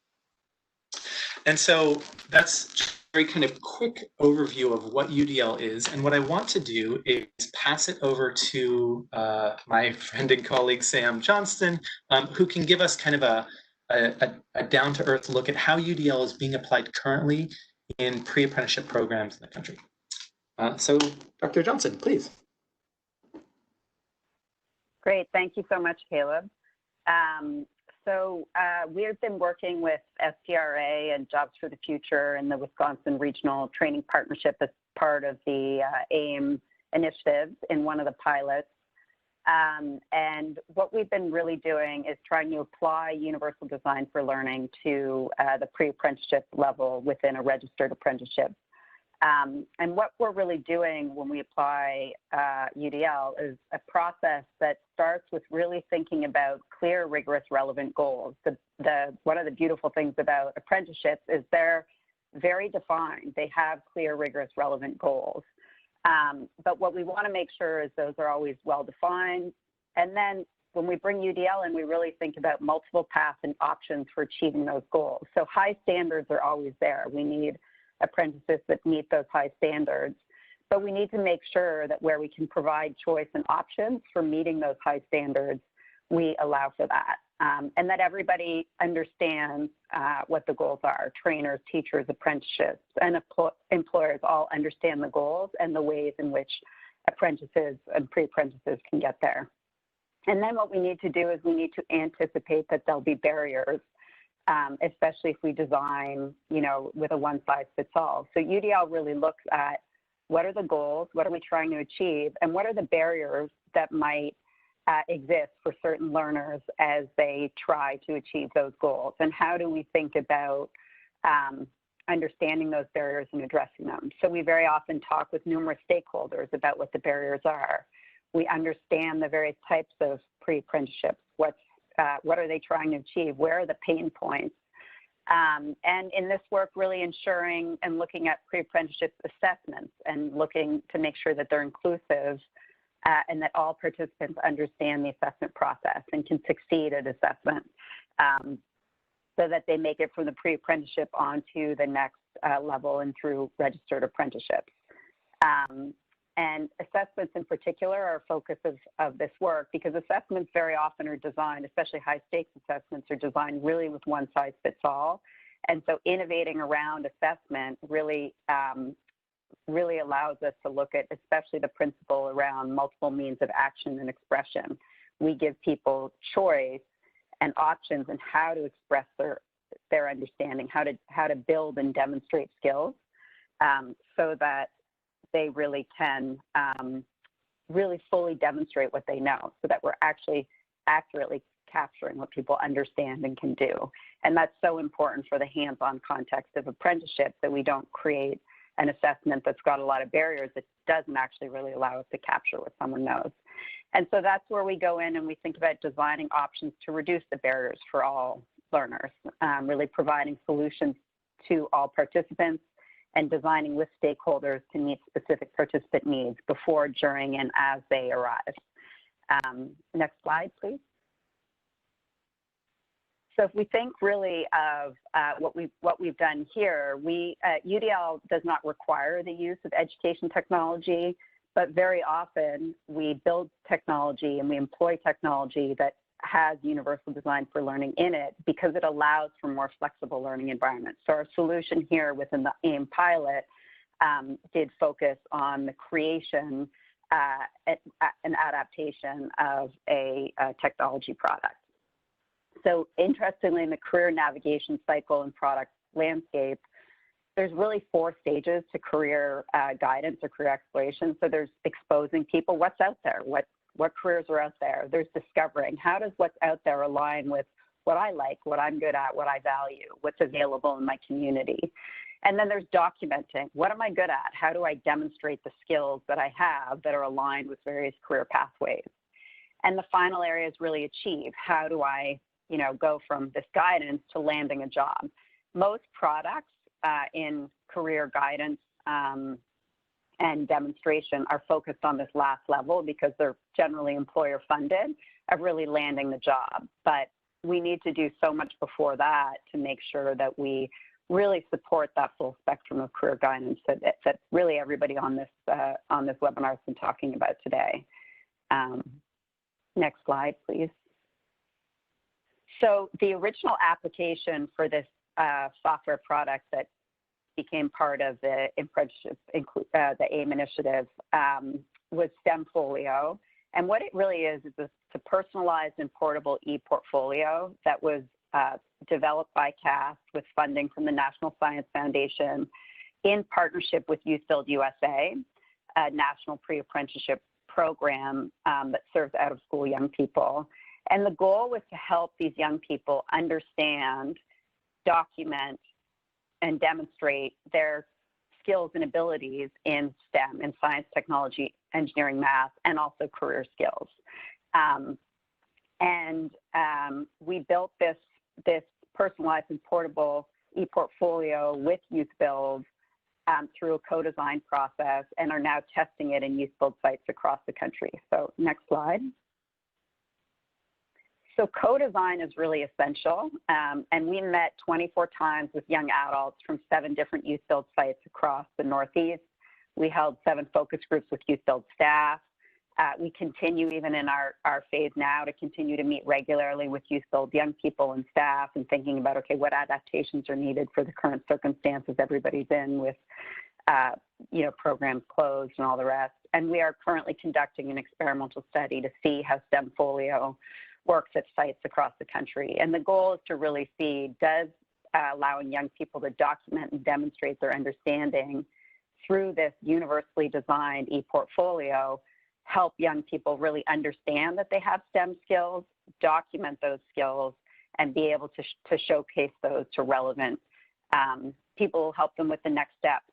And so that's a very kind of quick overview of what UDL is. And what I want to do is pass it over to my friend and colleague, Sam Johnston, who can give us kind of a down-to-earth look at how UDL is being applied currently in pre-apprenticeship programs in the country. So Dr. Johnson, please. Great, thank you so much, Caleb. We've been working with STRA and Jobs for the Future and the Wisconsin Regional Training Partnership as part of the AIM initiatives in one of the pilots. And what we've been really doing is trying to apply Universal Design for Learning to the pre-apprenticeship level within a registered apprenticeship. And what we're really doing when we apply UDL is a process that starts with really thinking about clear, rigorous, relevant goals. One of the beautiful things about apprenticeships is they're very defined. They have clear, rigorous, relevant goals. But what we want to make sure is those are always well-defined. And then when we bring UDL in, we really think about multiple paths and options for achieving those goals. So high standards are always there. We need apprentices that meet those high standards, but we need to make sure that where we can provide choice and options for meeting those high standards, we allow for that. And that everybody understands what the goals are. Trainers, teachers, apprenticeships, and employers all understand the goals and the ways in which apprentices and pre-apprentices can get there. And then what we need to do is we need to anticipate that there'll be barriers, especially if we design, you know, with a one-size-fits-all. So UDL really looks at what are the goals, what are we trying to achieve, and what are the barriers that might exist for certain learners as they try to achieve those goals, and how do we think about understanding those barriers and addressing them. So we very often talk with numerous stakeholders about what the barriers are. We understand the various types of pre-apprenticeships. What are they trying to achieve? Where are the pain points? And in this work, really ensuring and looking at pre-apprenticeship assessments and looking to make sure that they're inclusive and that all participants understand the assessment process and can succeed at assessment so that they make it from the pre-apprenticeship onto the next level and through registered apprenticeships. And assessments in particular are a focus of this work, because assessments very often are designed, especially high stakes assessments, are designed really with one size fits all. And so innovating around assessment really, really allows us to look at especially the principle around multiple means of action and expression. We give people choice and options and how to express their understanding, how to build and demonstrate skills so that they really can really fully demonstrate what they know, so that we're actually accurately capturing what people understand and can do. And that's so important for the hands-on context of apprenticeship, that we don't create an assessment that's got a lot of barriers that doesn't actually really allow us to capture what someone knows. And so that's where we go in and we think about designing options to reduce the barriers for all learners, really providing solutions to all participants and designing with stakeholders to meet specific participant needs before, during, and as they arrive. Next slide, please. So if we think really of what we've done here, UDL does not require the use of education technology, but very often we build technology and we employ technology that has universal design for learning in it, because it allows for more flexible learning environments. So our solution here within the AIM pilot did focus on the creation and adaptation of a technology product. So interestingly, in the career navigation cycle and product landscape, there's really 4 stages to career guidance or career exploration. So there's exposing people, what's out there, what careers are out there. There's discovering, how does what's out there align with what I like, what I'm good at, what I value, what's available in my community. And then there's documenting, what am I good at? How do I demonstrate the skills that I have that are aligned with various career pathways? And the final area is really achieve. How do I, you know, go from this guidance to landing a job? Most products in career guidance and demonstration are focused on this last level, because they're generally employer funded, of really landing the job. But we need to do so much before that to make sure that we really support that full spectrum of career guidance that really everybody on this webinar has been talking about today. Next slide, please. So the original application for this software product that became part of the apprenticeship, the AIM initiative, was STEMfolio. And what it really is a personalized and portable e-portfolio that was developed by CAST with funding from the National Science Foundation in partnership with Youth Build USA, a national pre-apprenticeship program that serves out-of-school young people. And the goal was to help these young people understand, document, and demonstrate their skills and abilities in STEM, in science, technology, engineering, math, and also career skills. We built this personalized and portable e-portfolio with Youth Build through a co-design process, and are now testing it in Youth Build sites across the country. So next slide. So co-design is really essential, and we met 24 times with young adults from 7 different Youth Build sites across the Northeast. We held 7 focus groups with Youth Build staff. We continue, even in our phase now, to continue to meet regularly with Youth Build young people and staff, and thinking about, okay, what adaptations are needed for the current circumstances everybody's in with programs closed and all the rest. And we are currently conducting an experimental study to see how STEMfolio works at sites across the country. And the goal is to really see, does allowing young people to document and demonstrate their understanding through this universally designed e-portfolio help young people really understand that they have STEM skills, document those skills, and be able to showcase those to relevant people, help them with the next step,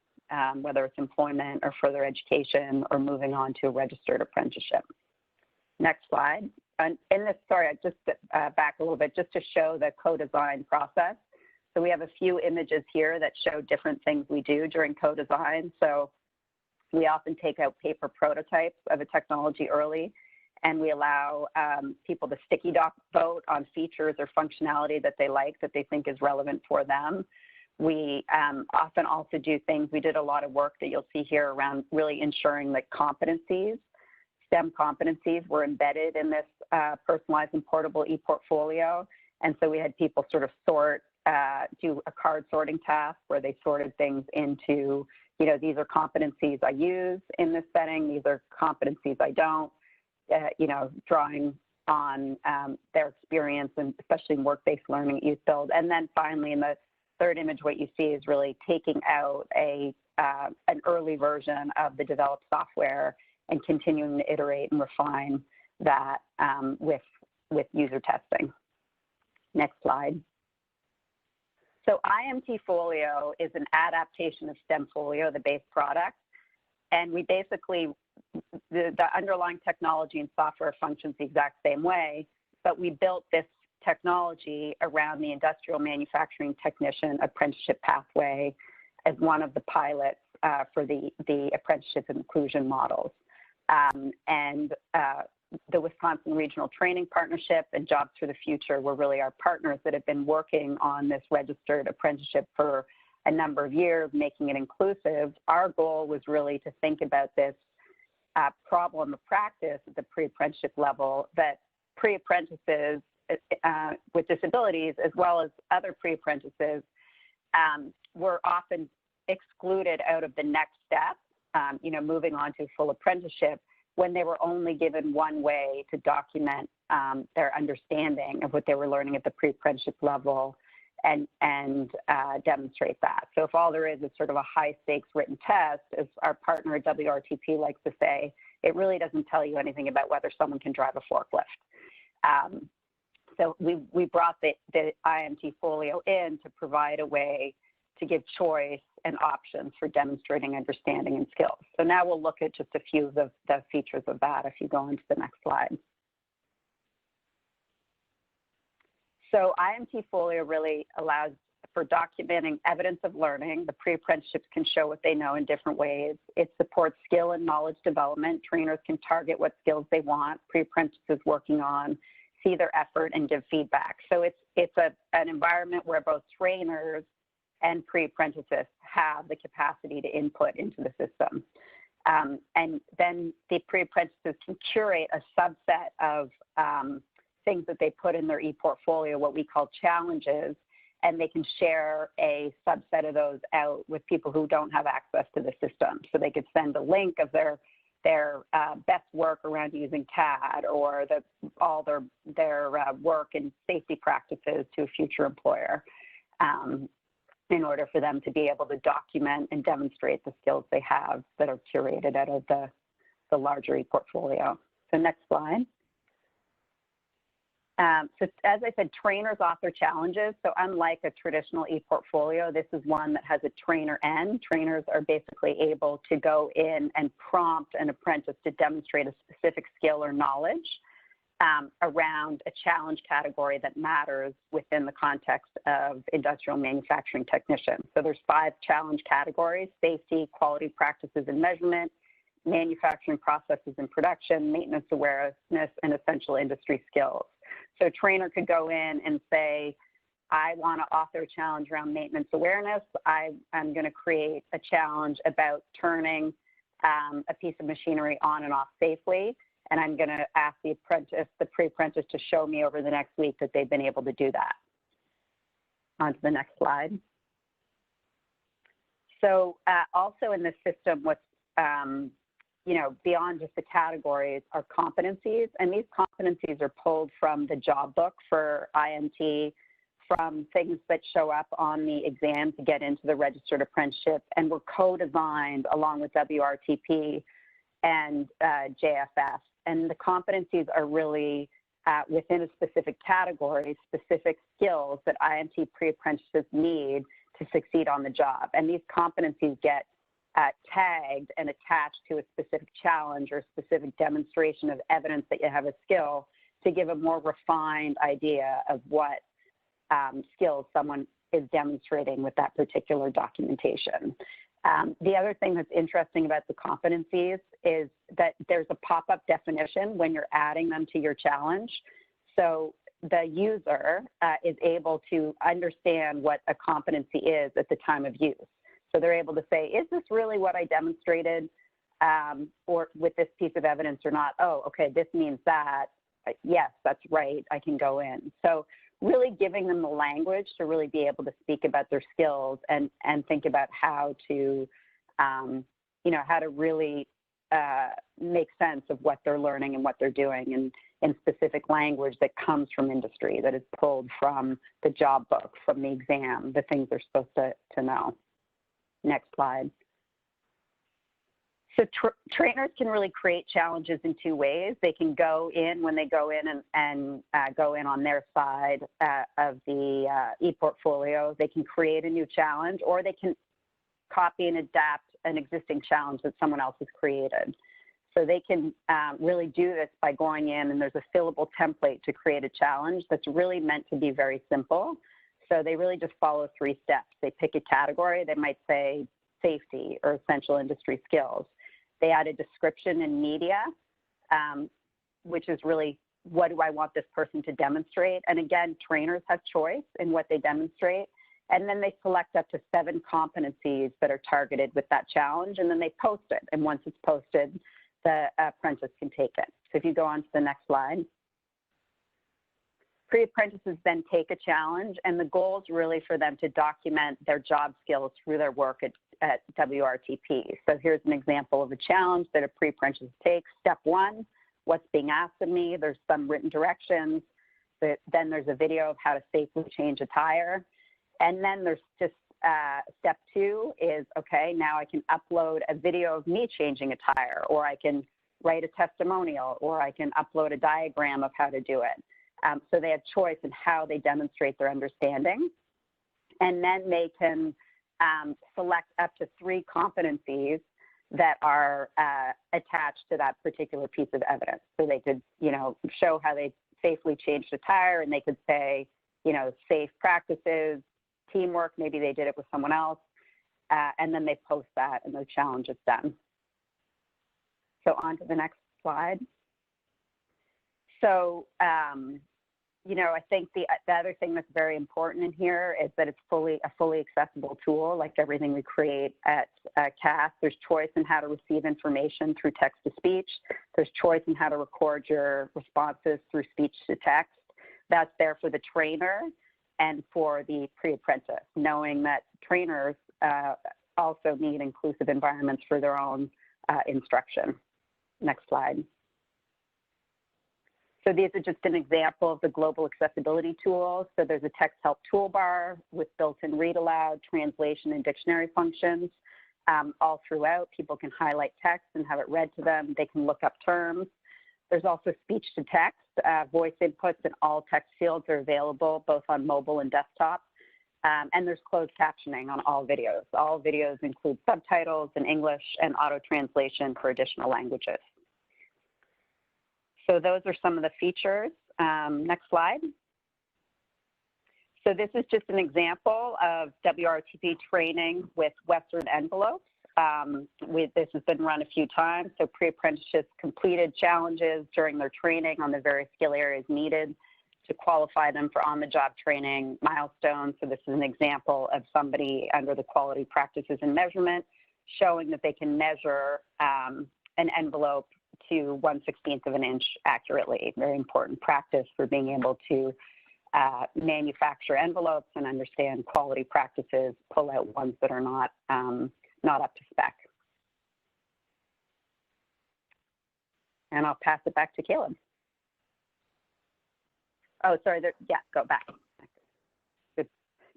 whether it's employment or further education or moving on to a registered apprenticeship. Next slide. And in this, sorry, I just back a little bit just to show the co-design process. So we have a few images here that show different things we do during co-design. So we often take out paper prototypes of a technology early, and we allow people to sticky doc vote on features or functionality that they like, that they think is relevant for them. We often also do things, we did a lot of work that you'll see here around really ensuring that competencies, STEM competencies were embedded in this personalized and portable e-portfolio. And so we had people sort of do a card sorting task where they sorted things into, these are competencies I use in this setting, these are competencies I don't, drawing on their experience and especially in work-based learning at Youth Build. And then finally, in the third image, what you see is really taking out an early version of the developed software and continuing to iterate and refine that with user testing. Next slide. So IMTfolio is an adaptation of STEMfolio, the base product. And we basically, the underlying technology and software functions the exact same way, but we built this technology around the industrial manufacturing technician apprenticeship pathway as one of the pilots for the apprenticeship inclusion models. The Wisconsin Regional Training Partnership and Jobs for the Future were really our partners that have been working on this registered apprenticeship for a number of years, making it inclusive. Our goal was really to think about this problem of practice at the pre-apprenticeship level, that pre-apprentices with disabilities, as well as other pre-apprentices, were often excluded out of the next step, moving on to full apprenticeship, when they were only given one way to document their understanding of what they were learning at the pre-apprenticeship level and demonstrate that. So if all there is sort of a high stakes written test, as our partner at WRTP likes to say, it really doesn't tell you anything about whether someone can drive a forklift. So we brought the IMTfolio in to provide a way to give choice and options for demonstrating understanding and skills. So now we'll look at just a few of the features of that if you go into the next slide. So IMTfolio really allows for documenting evidence of learning. The pre-apprenticeships can show what they know in different ways. It supports skill and knowledge development. Trainers can target what skills they want pre-apprentices working on, see their effort, and give feedback. So it's an environment where both trainers and pre-apprentices have the capacity to input into the system. And then the pre-apprentices can curate a subset of things that they put in their e-portfolio, what we call challenges, and they can share a subset of those out with people who don't have access to the system. So they could send a link of their best work around using CAD or all their work and safety practices to a future employer, in order for them to be able to document and demonstrate the skills they have that are curated out of the larger e-portfolio. So next slide. So as I said, trainers author challenges. So unlike a traditional e-portfolio, this is one that has a trainer end. Trainers are basically able to go in and prompt an apprentice to demonstrate a specific skill or knowledge around a challenge category that matters within the context of industrial manufacturing technician. So there's 5 challenge categories: safety, quality practices and measurement, manufacturing processes and production, maintenance awareness, and essential industry skills. So a trainer could go in and say, I want to author a challenge around maintenance awareness. I'm going to create a challenge about turning a piece of machinery on and off safely. And I'm going to ask the pre-apprentice to show me over the next week that they've been able to do that. On to the next slide. So also in this system, what's, beyond just the categories are competencies. And these competencies are pulled from the job book for IMT, from things that show up on the exam to get into the registered apprenticeship, and were co-designed along with WRTP and JFS. And the competencies are really within a specific category, specific skills that IMT pre-apprentices need to succeed on the job. And these competencies get tagged and attached to a specific challenge or specific demonstration of evidence that you have a skill to give a more refined idea of what skills someone is demonstrating with that particular documentation. The other thing that's interesting about the competencies is that there's a pop-up definition when you're adding them to your challenge. So the user is able to understand what a competency is at the time of use. So they're able to say, is this really what I demonstrated or with this piece of evidence or not? Oh, okay, this means that. Yes, that's right, I can go in. So really giving them the language to really be able to speak about their skills and think about how to, how to really make sense of what they're learning and what they're doing and in specific language that comes from industry, that is pulled from the job book, from the exam, the things they're supposed to know. Next slide. So trainers can really create challenges in two ways. They can go in when they go in and go in on their side of the e-portfolio. They can create a new challenge, or they can copy and adapt an existing challenge that someone else has created. So they can really do this by going in, and there's a fillable template to create a challenge that's really meant to be very simple. So they really just follow 3 steps. They pick a category. They might say safety or essential industry skills. They add a description in media, which is really, what do I want this person to demonstrate? And again, trainers have choice in what they demonstrate. And then they select up to 7 competencies that are targeted with that challenge, and then they post it. And once it's posted, the apprentice can take it. So if you go on to the next slide. Pre-apprentices then take a challenge, and the goal is really for them to document their job skills through their work at WRTP. So here's an example of a challenge that a pre-apprentice takes. Step 1, what's being asked of me? There's some written directions. Then there's a video of how to safely change a tire. And then there's just step 2 is, okay, now I can upload a video of me changing a tire, or I can write a testimonial, or I can upload a diagram of how to do it. So they have choice in how they demonstrate their understanding. And then they can select up to 3 competencies that are attached to that particular piece of evidence. So they could, show how they safely changed a tire, and they could say, safe practices, teamwork, maybe they did it with someone else, and then they post that and their challenge is done. So on to the next slide. So, I think the other thing that's very important in here is that it's a fully accessible tool, like everything we create at CAS. There's choice in how to receive information through text-to-speech. There's choice in how to record your responses through speech-to-text. That's there for the trainer and for the pre-apprentice, knowing that trainers also need inclusive environments for their own instruction. Next slide. So these are just an example of the global accessibility tools. So there's a text help toolbar with built-in read aloud, translation, and dictionary functions. All throughout, people can highlight text and have it read to them. They can look up terms. There's also speech to text. Voice inputs and all text fields are available both on mobile and desktop. And there's closed captioning on all videos. All videos include subtitles in English and auto translation for additional languages. So those are some of the features. Next slide. So this is just an example of WRTP training with Western envelopes. This has been run a few times. So pre-apprenticeships completed challenges during their training on the various skill areas needed to qualify them for on-the-job training milestones. So this is an example of somebody under the quality practices and measurement showing that they can measure an envelope to 1/16 of an inch accurately. Very important practice for being able to manufacture envelopes and understand quality practices, pull out ones that are not up to spec. And I'll pass it back to Caleb. Oh, sorry, yeah, go back.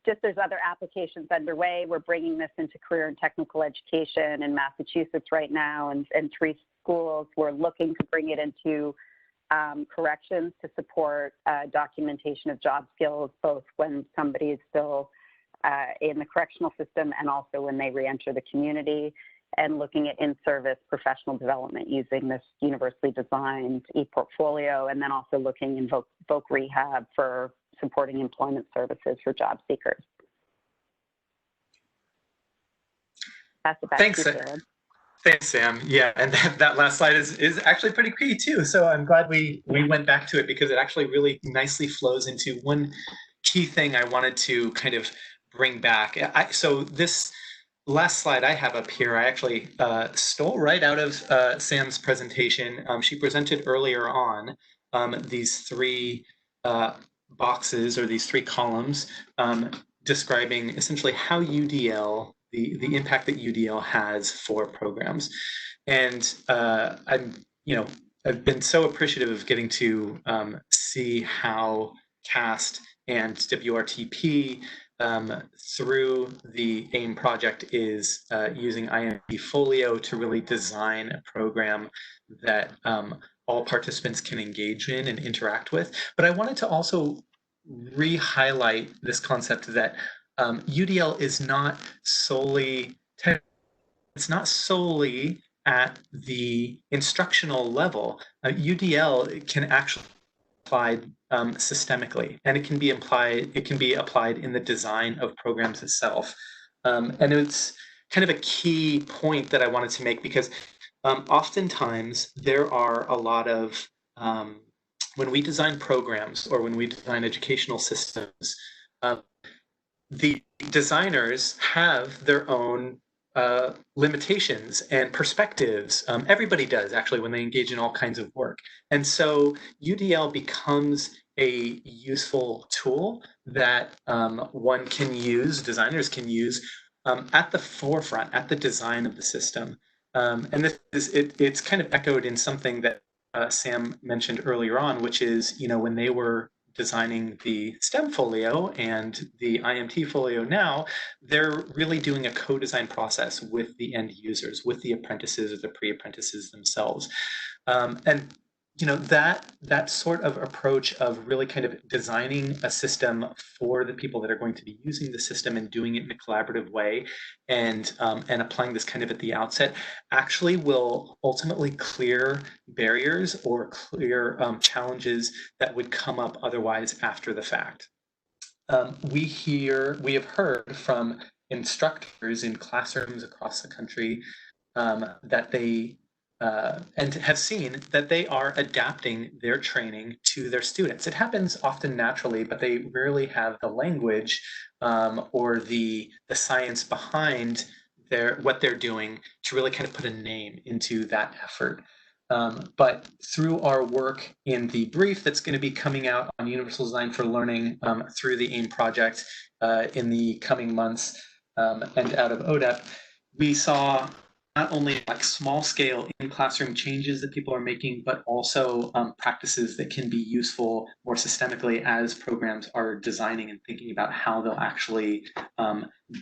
Just there's other applications underway. We're bringing this into career and technical education in Massachusetts right now, and 3 schools. We're looking to bring it into corrections to support documentation of job skills, both when somebody is still in the correctional system and also when they re-enter the community, and looking at in-service professional development using this universally designed e-portfolio, and then also looking in voc rehab for supporting employment services for job seekers. Pass it back Thanks, to you, Caleb. Thanks, Sam. Yeah, and that last slide is actually pretty key too. So I'm glad we went back to it, because it actually really nicely flows into one key thing I wanted to kind of bring back. So this last slide I have up here, I actually stole right out of Sam's presentation. She presented earlier on these 3 boxes, or these 3 columns, describing essentially how UDL, the impact that UDL has for programs. And I've been so appreciative of getting to see how CAST and WRTP through the AIM project is using IMP Folio to really design a program that all participants can engage in and interact with. But I wanted to also re-highlight this concept that UDL is not solely, it's not solely at the instructional level. UDL can actually be applied systemically, and it can be applied in the design of programs itself. And it's kind of a key point that I wanted to make, because oftentimes there are a lot of, when we design programs or when we design educational systems, the designers have their own limitations and perspectives. Everybody does, actually, when they engage in all kinds of work. And so UDL becomes a useful tool that one can use, designers can use, at the forefront, at the design of the system. And this is, it's kind of echoed in something that Sam mentioned earlier on, which is, when they were designing the STEM folio and the IMT folio now, they're really doing a co-design process with the end users, with the apprentices or the pre-apprentices themselves. And that sort of approach of really kind of designing a system for the people that are going to be using the system and doing it in a collaborative way, and applying this kind of at the outset, actually will ultimately clear barriers or clear challenges that would come up otherwise after the fact. We have heard from instructors in classrooms across the country that they and have seen that they are adapting their training to their students. It happens often naturally, but they rarely have the language or the science behind what they're doing to really kind of put a name into that effort. But through our work in the brief that's going to be coming out on Universal Design for Learning through the AIM project in the coming months and out of ODEP, we saw not only like small scale in classroom changes that people are making, but also practices that can be useful more systemically as programs are designing and thinking about how they'll actually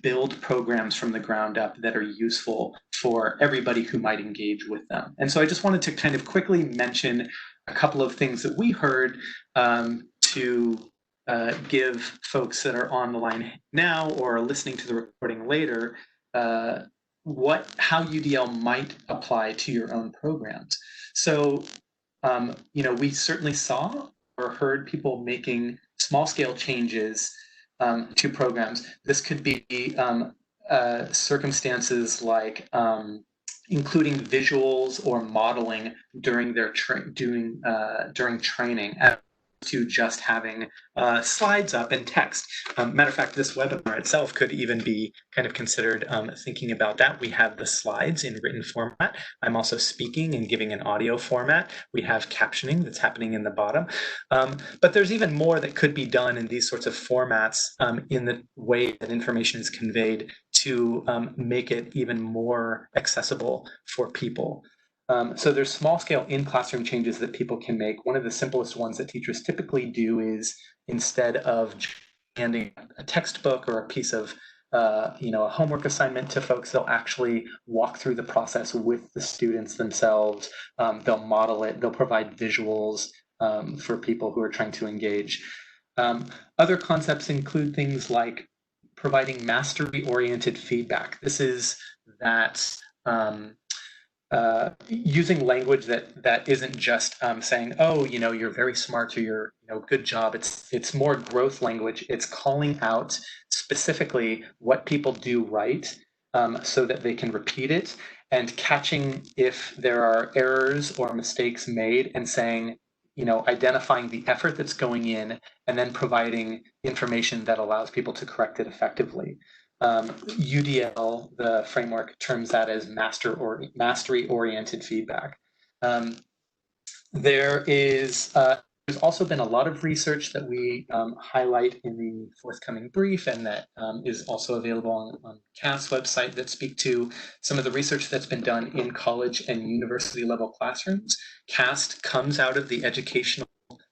build programs from the ground up that are useful for everybody who might engage with them. And so I just wanted to kind of quickly mention a couple of things that we heard to give folks that are on the line now or listening to the recording later how UDL might apply to your own programs. So, we certainly saw or heard people making small-scale changes to programs. This could be circumstances like including visuals or modeling during their during training, as to just having slides up and text. Matter of fact, this webinar itself could even be kind of considered thinking about that. We have the slides in written format. I'm also speaking and giving an audio format. We have captioning that's happening in the bottom. But there's even more that could be done in these sorts of formats in the way that information is conveyed to make it even more accessible for people. So there's small scale in-classroom changes that people can make. One of the simplest ones that teachers typically do is, instead of handing a textbook or a piece of a homework assignment to folks, they'll actually walk through the process with the students themselves. They'll model it, they'll provide visuals for people who are trying to engage. Other concepts include things like providing mastery-oriented feedback. This is that using language that isn't just saying, oh, you're very smart, or you're, good job. It's more growth language. It's calling out specifically what people do right, so that they can repeat it, and catching if there are errors or mistakes made, and saying, identifying the effort that's going in, and then providing information that allows people to correct it effectively. UDL, the framework, terms that as mastery-oriented feedback. There's also been a lot of research that we highlight in the forthcoming brief, and that is also available on CAST's website, that speak to some of the research that's been done in college and university level classrooms. CAST comes out of the educational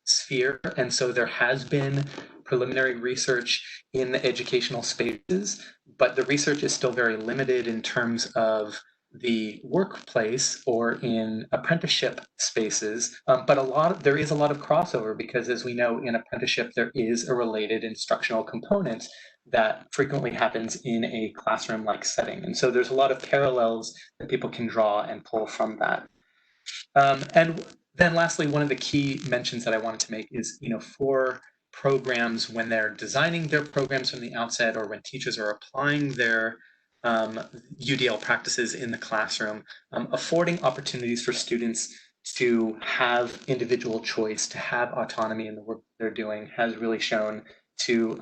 sphere, and so there has been preliminary research in the educational spaces, but the research is still very limited in terms of the workplace or in apprenticeship spaces. But there is a lot of crossover, because, as we know, in apprenticeship there is a related instructional component that frequently happens in a classroom-like setting, and so there's a lot of parallels that people can draw and pull from that. And then lastly, one of the key mentions that I wanted to make is, for programs, when they're designing their programs from the outset, or when teachers are applying their UDL practices in the classroom, affording opportunities for students to have individual choice, to have autonomy in the work they're doing, has really shown to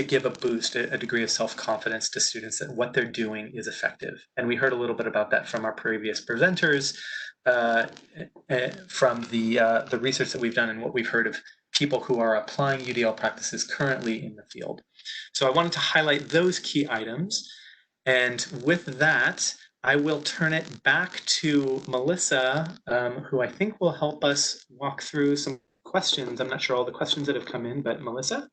give a boost, a degree of self-confidence to students that what they're doing is effective. And we heard a little bit about that from our previous presenters, from the research that we've done, and what we've heard of people who are applying UDL practices currently in the field. So I wanted to highlight those key items. And with that, I will turn it back to Melissa, who I think will help us walk through some questions. I'm not sure all the questions that have come in, but Melissa?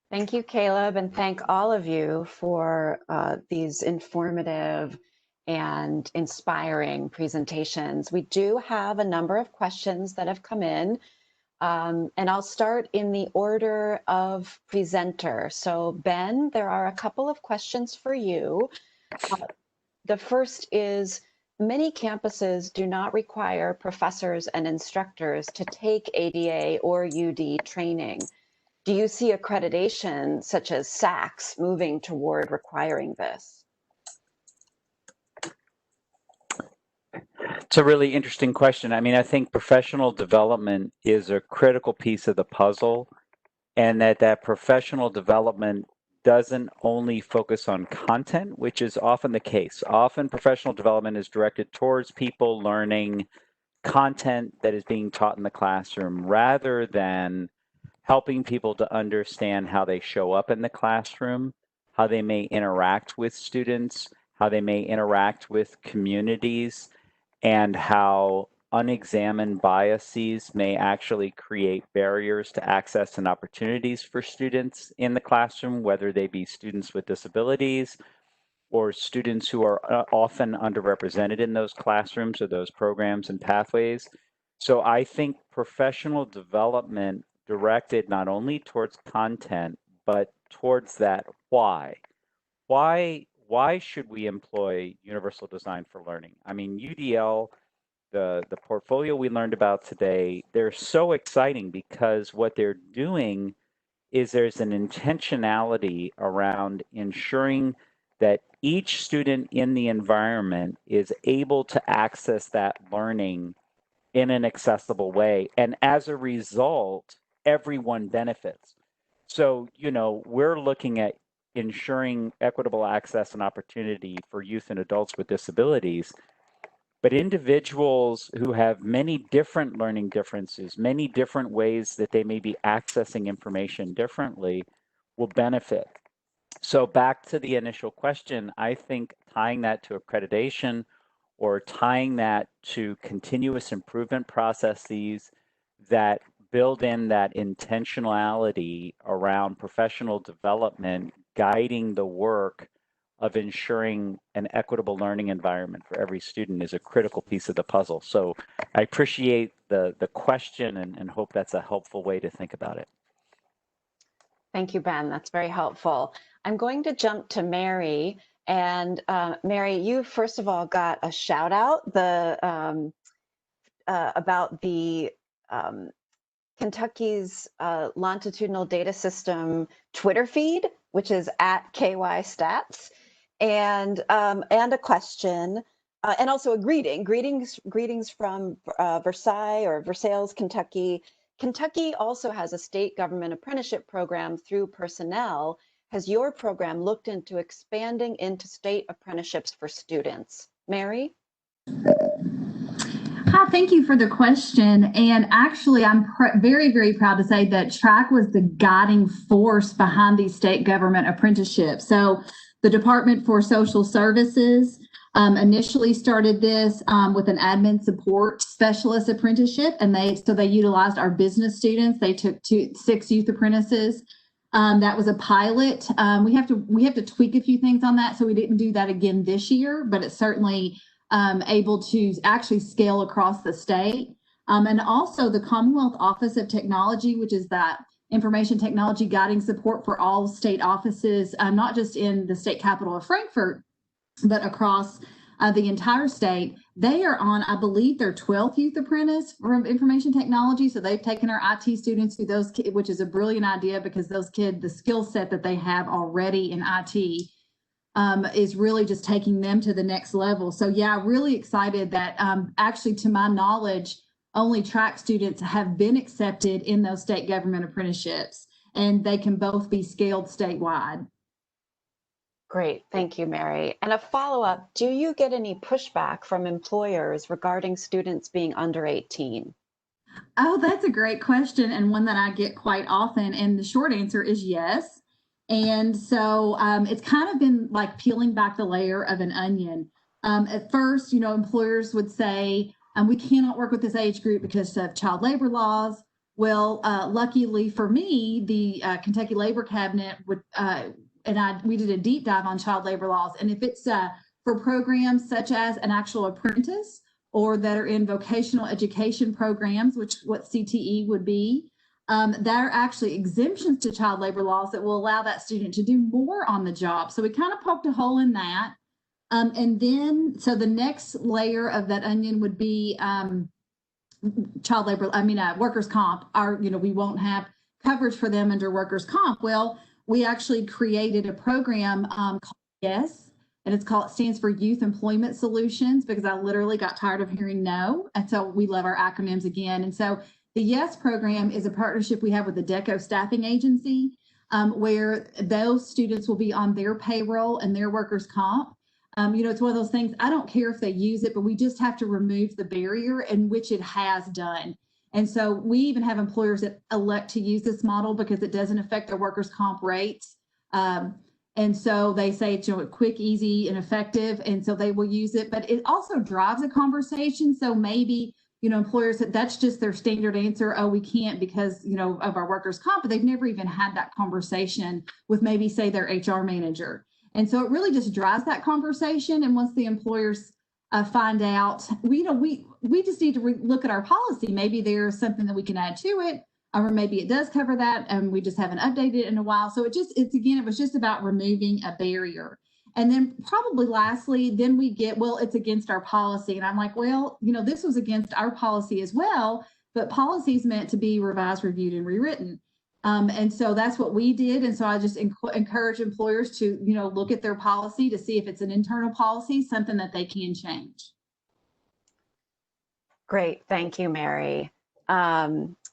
Thank you, Caleb, and thank all of you for these informative and inspiring presentations. We do have a number of questions that have come in, and I'll start in the order of presenter. So Ben, there are a couple of questions for you. The first is, many campuses do not require professors and instructors to take ADA or UD training. Do you see accreditation such as SACS moving toward requiring this? It's a really interesting question. I mean, I think professional development is a critical piece of the puzzle, and that professional development doesn't only focus on content, which is often the case. Often professional development is directed towards people learning content that is being taught in the classroom, rather than helping people to understand how they show up in the classroom, how they may interact with students, how they may interact with communities, and how unexamined biases may actually create barriers to access and opportunities for students in the classroom, whether they be students with disabilities or students who are often underrepresented in those classrooms or those programs and pathways. So I think professional development directed not only towards content, but towards that why. Why should we employ universal design for learning? I mean, UDL, the portfolio we learned about today, they're so exciting because what they're doing is there's an intentionality around ensuring that each student in the environment is able to access that learning in an accessible way. And as a result, everyone benefits. So, we're looking at ensuring equitable access and opportunity for youth and adults with disabilities. But individuals who have many different learning differences, many different ways that they may be accessing information differently, will benefit. So back to the initial question, I think tying that to accreditation or tying that to continuous improvement processes that build in that intentionality around professional development, guiding the work of ensuring an equitable learning environment for every student is a critical piece of the puzzle. So I appreciate the question and hope that's a helpful way to think about it. Thank you, Ben. That's very helpful. I'm going to jump to Mary. And Mary, you first of all got a shout out about the Kentucky's longitudinal data system Twitter feed, which is at KY Stats, and a question, and also a greetings from Versailles, Kentucky. Kentucky also has a state government apprenticeship program through Personnel. Has your program looked into expanding into state apprenticeships for students? Mary? Hi, thank you for the question. And actually, I'm very, very proud to say that TRAC was the guiding force behind these state government apprenticeships. So the Department for Social Services initially started this with an admin support specialist apprenticeship, and they utilized our business students. They took 6 youth apprentices. That was a pilot. We have to tweak a few things on that, so we didn't do that again this year, but it's certainly able to actually scale across the state. And also the Commonwealth Office of Technology, which is that information technology guiding support for all state offices, not just in the state capital of Frankfurt, but across the entire state. They are on, I believe, their 12th youth apprentice from information technology. So they've taken our IT students through those, which is a brilliant idea because those kids, the skill set that they have already in IT is really just taking them to the next level. So yeah, really excited that actually, to my knowledge, only TRAC students have been accepted in those state government apprenticeships, and they can both be scaled statewide. Great, thank you, Mary. And a follow-up, do you get any pushback from employers regarding students being under 18? Oh, that's a great question, and one that I get quite often. And the short answer is yes. And so it's kind of been like peeling back the layer of an onion. At first, employers would say, we cannot work with this age group because of child labor laws. Well, luckily for me, the Kentucky Labor Cabinet would, we did a deep dive on child labor laws. And if it's for programs such as an actual apprentice or that are in vocational education programs, which what CTE would be, there are actually exemptions to child labor laws that will allow that student to do more on the job. So we kind of poked a hole in that. And then, so the next layer of that onion would be workers' comp. We won't have coverage for them under workers' comp. Well, we actually created a program called YES, and it stands for Youth Employment Solutions, because I literally got tired of hearing no. And so we love our acronyms again. And so the YES program is a partnership we have with the DECO staffing agency, where those students will be on their payroll and their workers' comp. It's one of those things, I don't care if they use it, but we just have to remove the barrier, in which it has done. And so we even have employers that elect to use this model because it doesn't affect their workers' comp rates. And so they say it's quick, easy, and effective. And so they will use it, but it also drives a conversation. So maybe, employers, that's just their standard answer. Oh, we can't because, of our workers' comp, but they've never even had that conversation with maybe, say, their HR manager. And so it really just drives that conversation. And once the employers find out, we just need to look at our policy. Maybe there's something that we can add to it, or maybe it does cover that, and we just haven't updated it in a while. So it was just about removing a barrier. And then probably lastly, then we get, well, it's against our policy. And I'm like, well, this was against our policy as well, but policy is meant to be revised, reviewed, and rewritten. And so that's what we did. And so I just encourage employers to, look at their policy to see if it's an internal policy, something that they can change. Great, thank you, Mary.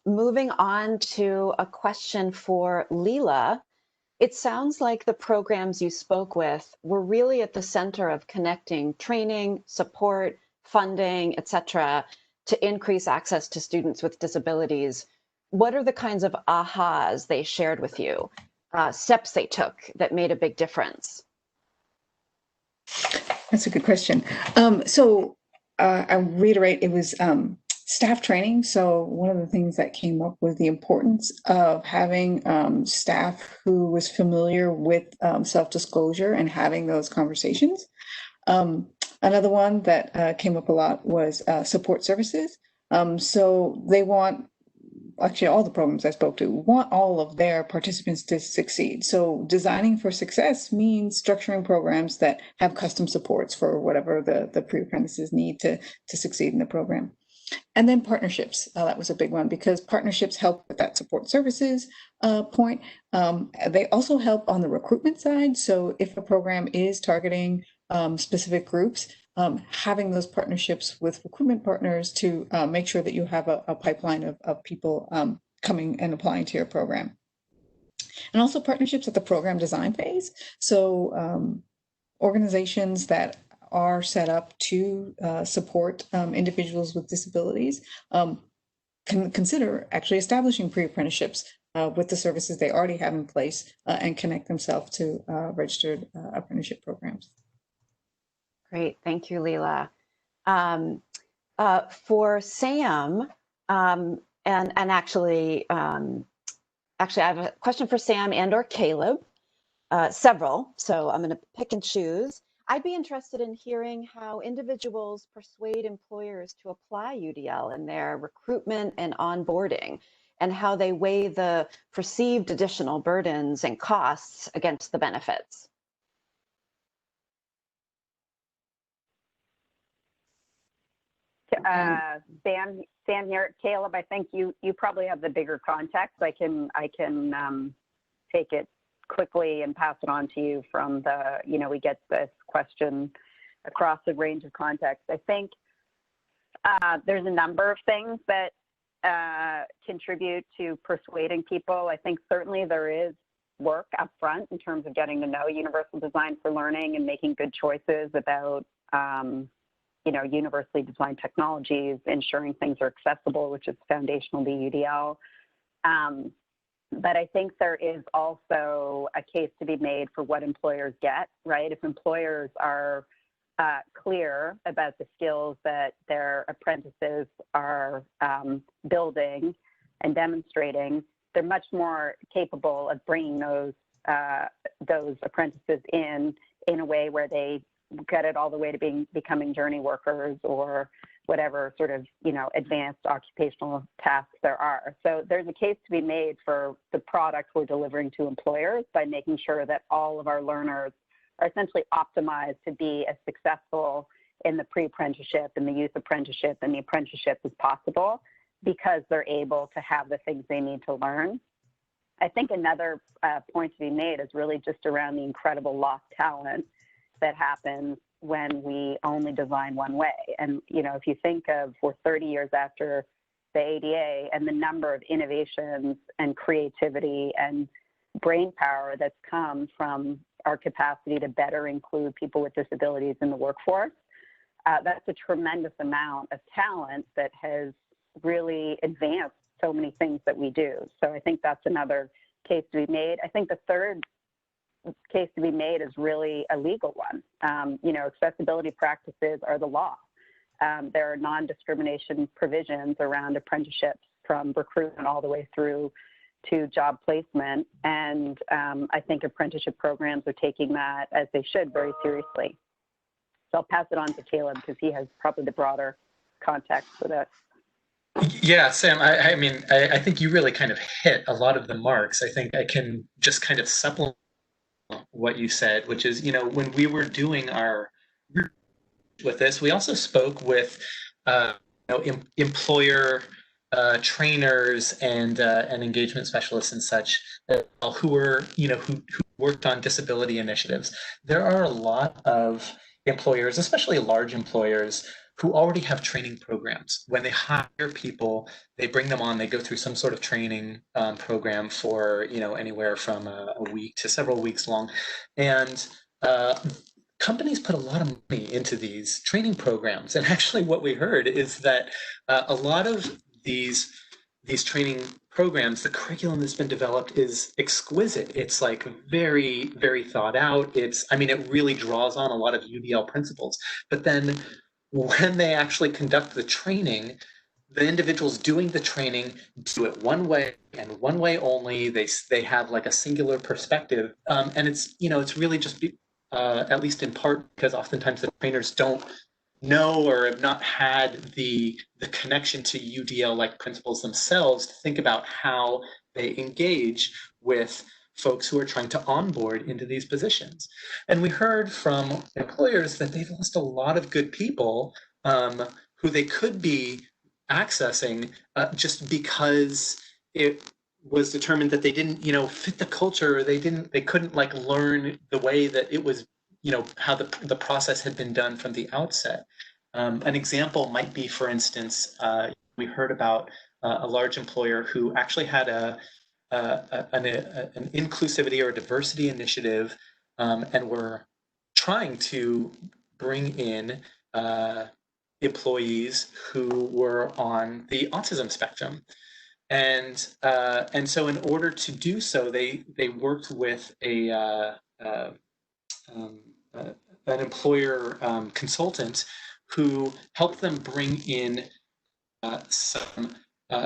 Moving on to a question for Leela. It sounds like the programs you spoke with were really at the center of connecting training, support, funding, et cetera, to increase access to students with disabilities. What are the kinds of ahas they shared with you, steps they took that made a big difference? That's a good question. I reiterate, it was staff training. So one of the things that came up was the importance of having staff who was familiar with self-disclosure and having those conversations. Another one that came up a lot was support services. So they want, actually all the programs I spoke to want all of their participants to succeed. So designing for success means structuring programs that have custom supports for whatever the pre-apprentices need to succeed in the program. And then partnerships, that was a big one because partnerships help with that support services point. They also help on the recruitment side. So if a program is targeting specific groups, having those partnerships with recruitment partners to make sure that you have a pipeline of people coming and applying to your program. And also partnerships at the program design phase. So organizations that are set up to support individuals with disabilities can consider actually establishing pre-apprenticeships with the services they already have in place and connect themselves to registered apprenticeship programs. Great, thank you, Leela. For Sam, and actually, I have a question for Sam and or Caleb, several, so I'm going to pick and choose. I'd be interested in hearing how individuals persuade employers to apply UDL in their recruitment and onboarding, and how they weigh the perceived additional burdens and costs against the benefits. Sam here. Caleb, I think you probably have the bigger context. I can take it quickly and pass it on to you from the, we get this question across a range of contexts. I think there's a number of things that contribute to persuading people. I think certainly there is work up front in terms of getting to know universal design for learning and making good choices about universally designed technologies, ensuring things are accessible, which is foundational to UDL. But I think there is also a case to be made for what employers get, right? If employers are clear about the skills that their apprentices are building and demonstrating, they're much more capable of bringing those apprentices in a way where they get it all the way to becoming journey workers or whatever sort of, advanced occupational tasks there are. So there's a case to be made for the product we're delivering to employers by making sure that all of our learners are essentially optimized to be as successful in the pre-apprenticeship and the youth apprenticeship and the apprenticeship as possible because they're able to have the things they need to learn. I think another point to be made is really just around the incredible lost talent that happens when we only design one way. And, if you think of, we're 30 years after the ADA and the number of innovations and creativity and brain power that's come from our capacity to better include people with disabilities in the workforce, that's a tremendous amount of talent that has really advanced so many things that we do. So I think that's another case to be made. I think the third case to be made is really a legal one. Accessibility practices are the law. There are non-discrimination provisions around apprenticeships from recruitment all the way through to job placement. And I think apprenticeship programs are taking that, as they should, very seriously. So I'll pass it on to Caleb because he has probably the broader context for that. Yeah, Sam, I think you really kind of hit a lot of the marks. I think I can just kind of supplement what you said, which is, when we were doing our with this, we also spoke with employer trainers and engagement specialists and such who were who worked on disability initiatives. There are a lot of employers, especially large employers, who already have training programs. When they hire people, they bring them on, they go through some sort of training program for, anywhere from a week to several weeks long. And companies put a lot of money into these training programs. And actually what we heard is that a lot of these training programs, the curriculum that's been developed is exquisite. It's like very, very thought out. It really draws on a lot of UDL principles. But then when they actually conduct the training, the individuals doing the training do it one way and one way only. They have like a singular perspective. And it's really just, at least in part, because oftentimes the trainers don't know or have not had the connection to UDL-like principles themselves to think about how they engage with folks who are trying to onboard into these positions. And we heard from employers that they've lost a lot of good people who they could be accessing just because it was determined that they didn't, fit the culture. They couldn't like learn the way that it was, how the process had been done from the outset. An example might be, for instance, we heard about a large employer who actually had an inclusivity or diversity initiative, and were trying to bring in employees who were on the autism spectrum. And so in order to do so, they worked with an employer consultant who helped them bring in some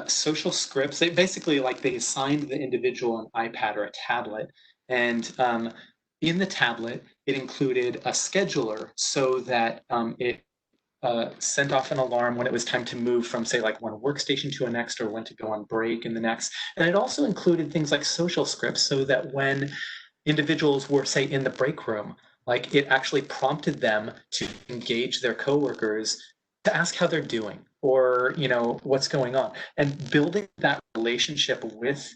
social scripts. They basically they assigned the individual an iPad or a tablet, and in the tablet it included a scheduler so that it sent off an alarm when it was time to move from, say, like one workstation to a next, or when to go on break in the next. And it also included things like social scripts so that when individuals were, say, in the break room, like it actually prompted them to engage their coworkers to ask how they're doing or, what's going on. And building that relationship with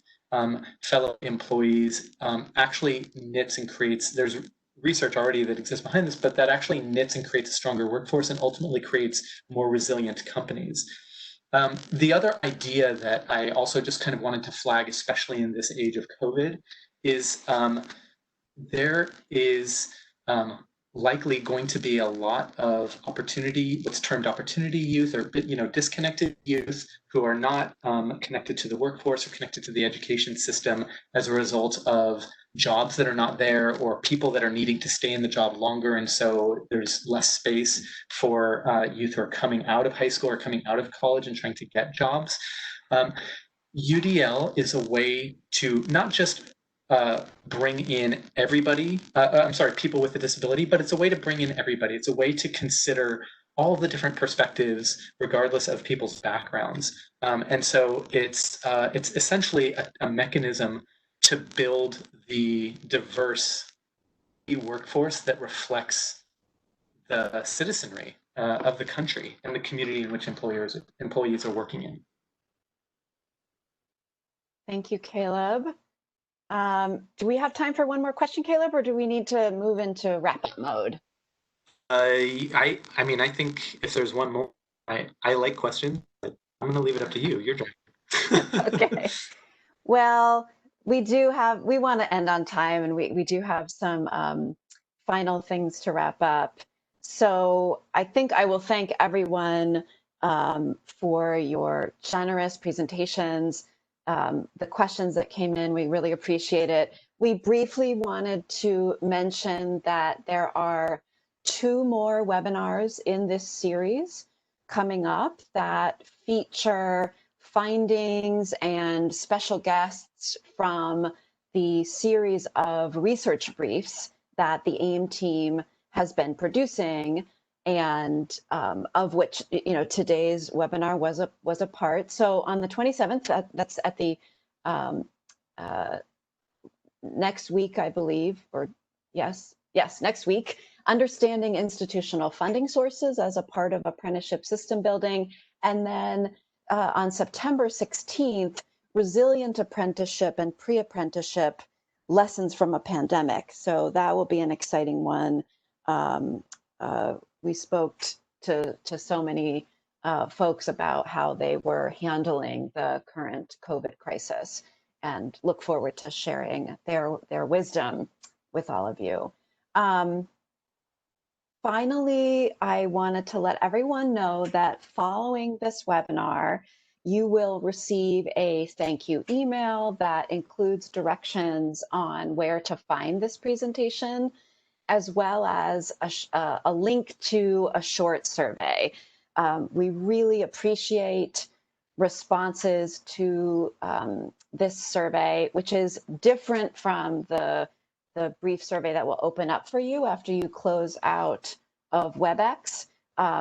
fellow employees actually knits and creates, there's research already that exists behind this, but that actually knits and creates a stronger workforce and ultimately creates more resilient companies. The other idea that I also just kind of wanted to flag, especially in this age of COVID, is there is likely going to be a lot of opportunity, what's termed opportunity youth, or disconnected youth who are not connected to the workforce or connected to the education system as a result of jobs that are not there, or people that are needing to stay in the job longer, and so there's less space for youth who are coming out of high school or coming out of college and trying to get jobs. UDL is a way to not just bring in everybody, people with a disability, but it's a way to bring in everybody. It's a way to consider all of the different perspectives, regardless of people's backgrounds. And so it's essentially a mechanism to build the diverse workforce that reflects the citizenry of the country and the community in which employees are working in. Thank you, Caleb. Do we have time for one more question, Caleb, or do we need to move into wrap-up mode? I think if there's one more, I like questions, but I'm going to leave it up to you. You're driving. Okay. Well, we want to end on time, and we do have some final things to wrap up. So I think I will thank everyone for your generous presentations. The questions that came in, we really appreciate it. We briefly wanted to mention that there are 2 more webinars in this series coming up that feature findings and special guests from the series of research briefs that the AIM team has been producing, and of which today's webinar was a part. So on the 27th, that's at the next week, I believe, or yes, next week, understanding institutional funding sources as a part of apprenticeship system building, and then on September 16th, resilient apprenticeship and pre-apprenticeship lessons from a pandemic. So that will be an exciting one. We spoke to so many folks about how they were handling the current COVID crisis, and look forward to sharing their wisdom with all of you. Finally, I wanted to let everyone know that following this webinar, you will receive a thank you email that includes directions on where to find this presentation, as well as a link to a short survey. We really appreciate responses to this survey, which is different from the brief survey that will open up for you after you close out of WebEx.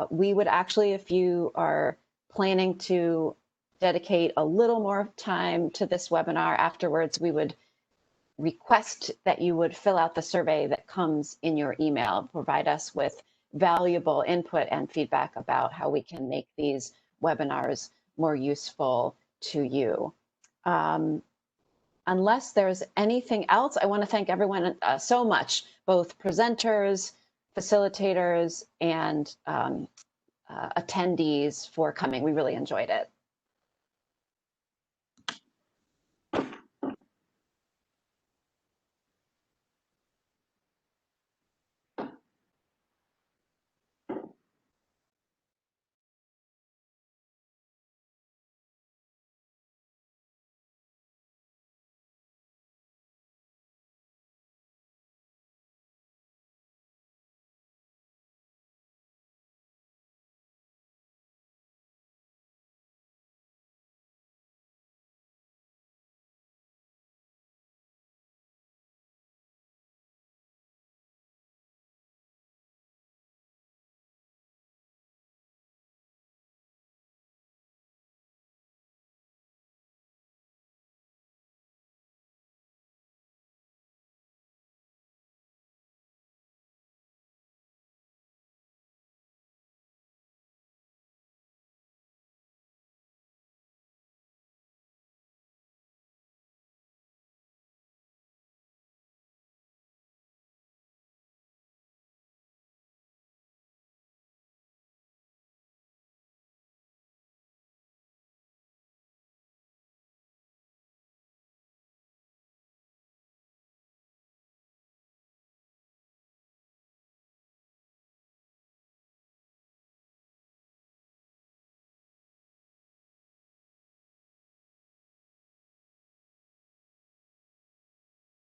We would actually, if you are planning to dedicate a little more time to this webinar afterwards, we would request that you would fill out the survey that comes in your email, provide us with valuable input and feedback about how we can make these webinars more useful to you. Unless there's anything else, I want to thank everyone so much, both presenters, facilitators, and attendees for coming. We really enjoyed it.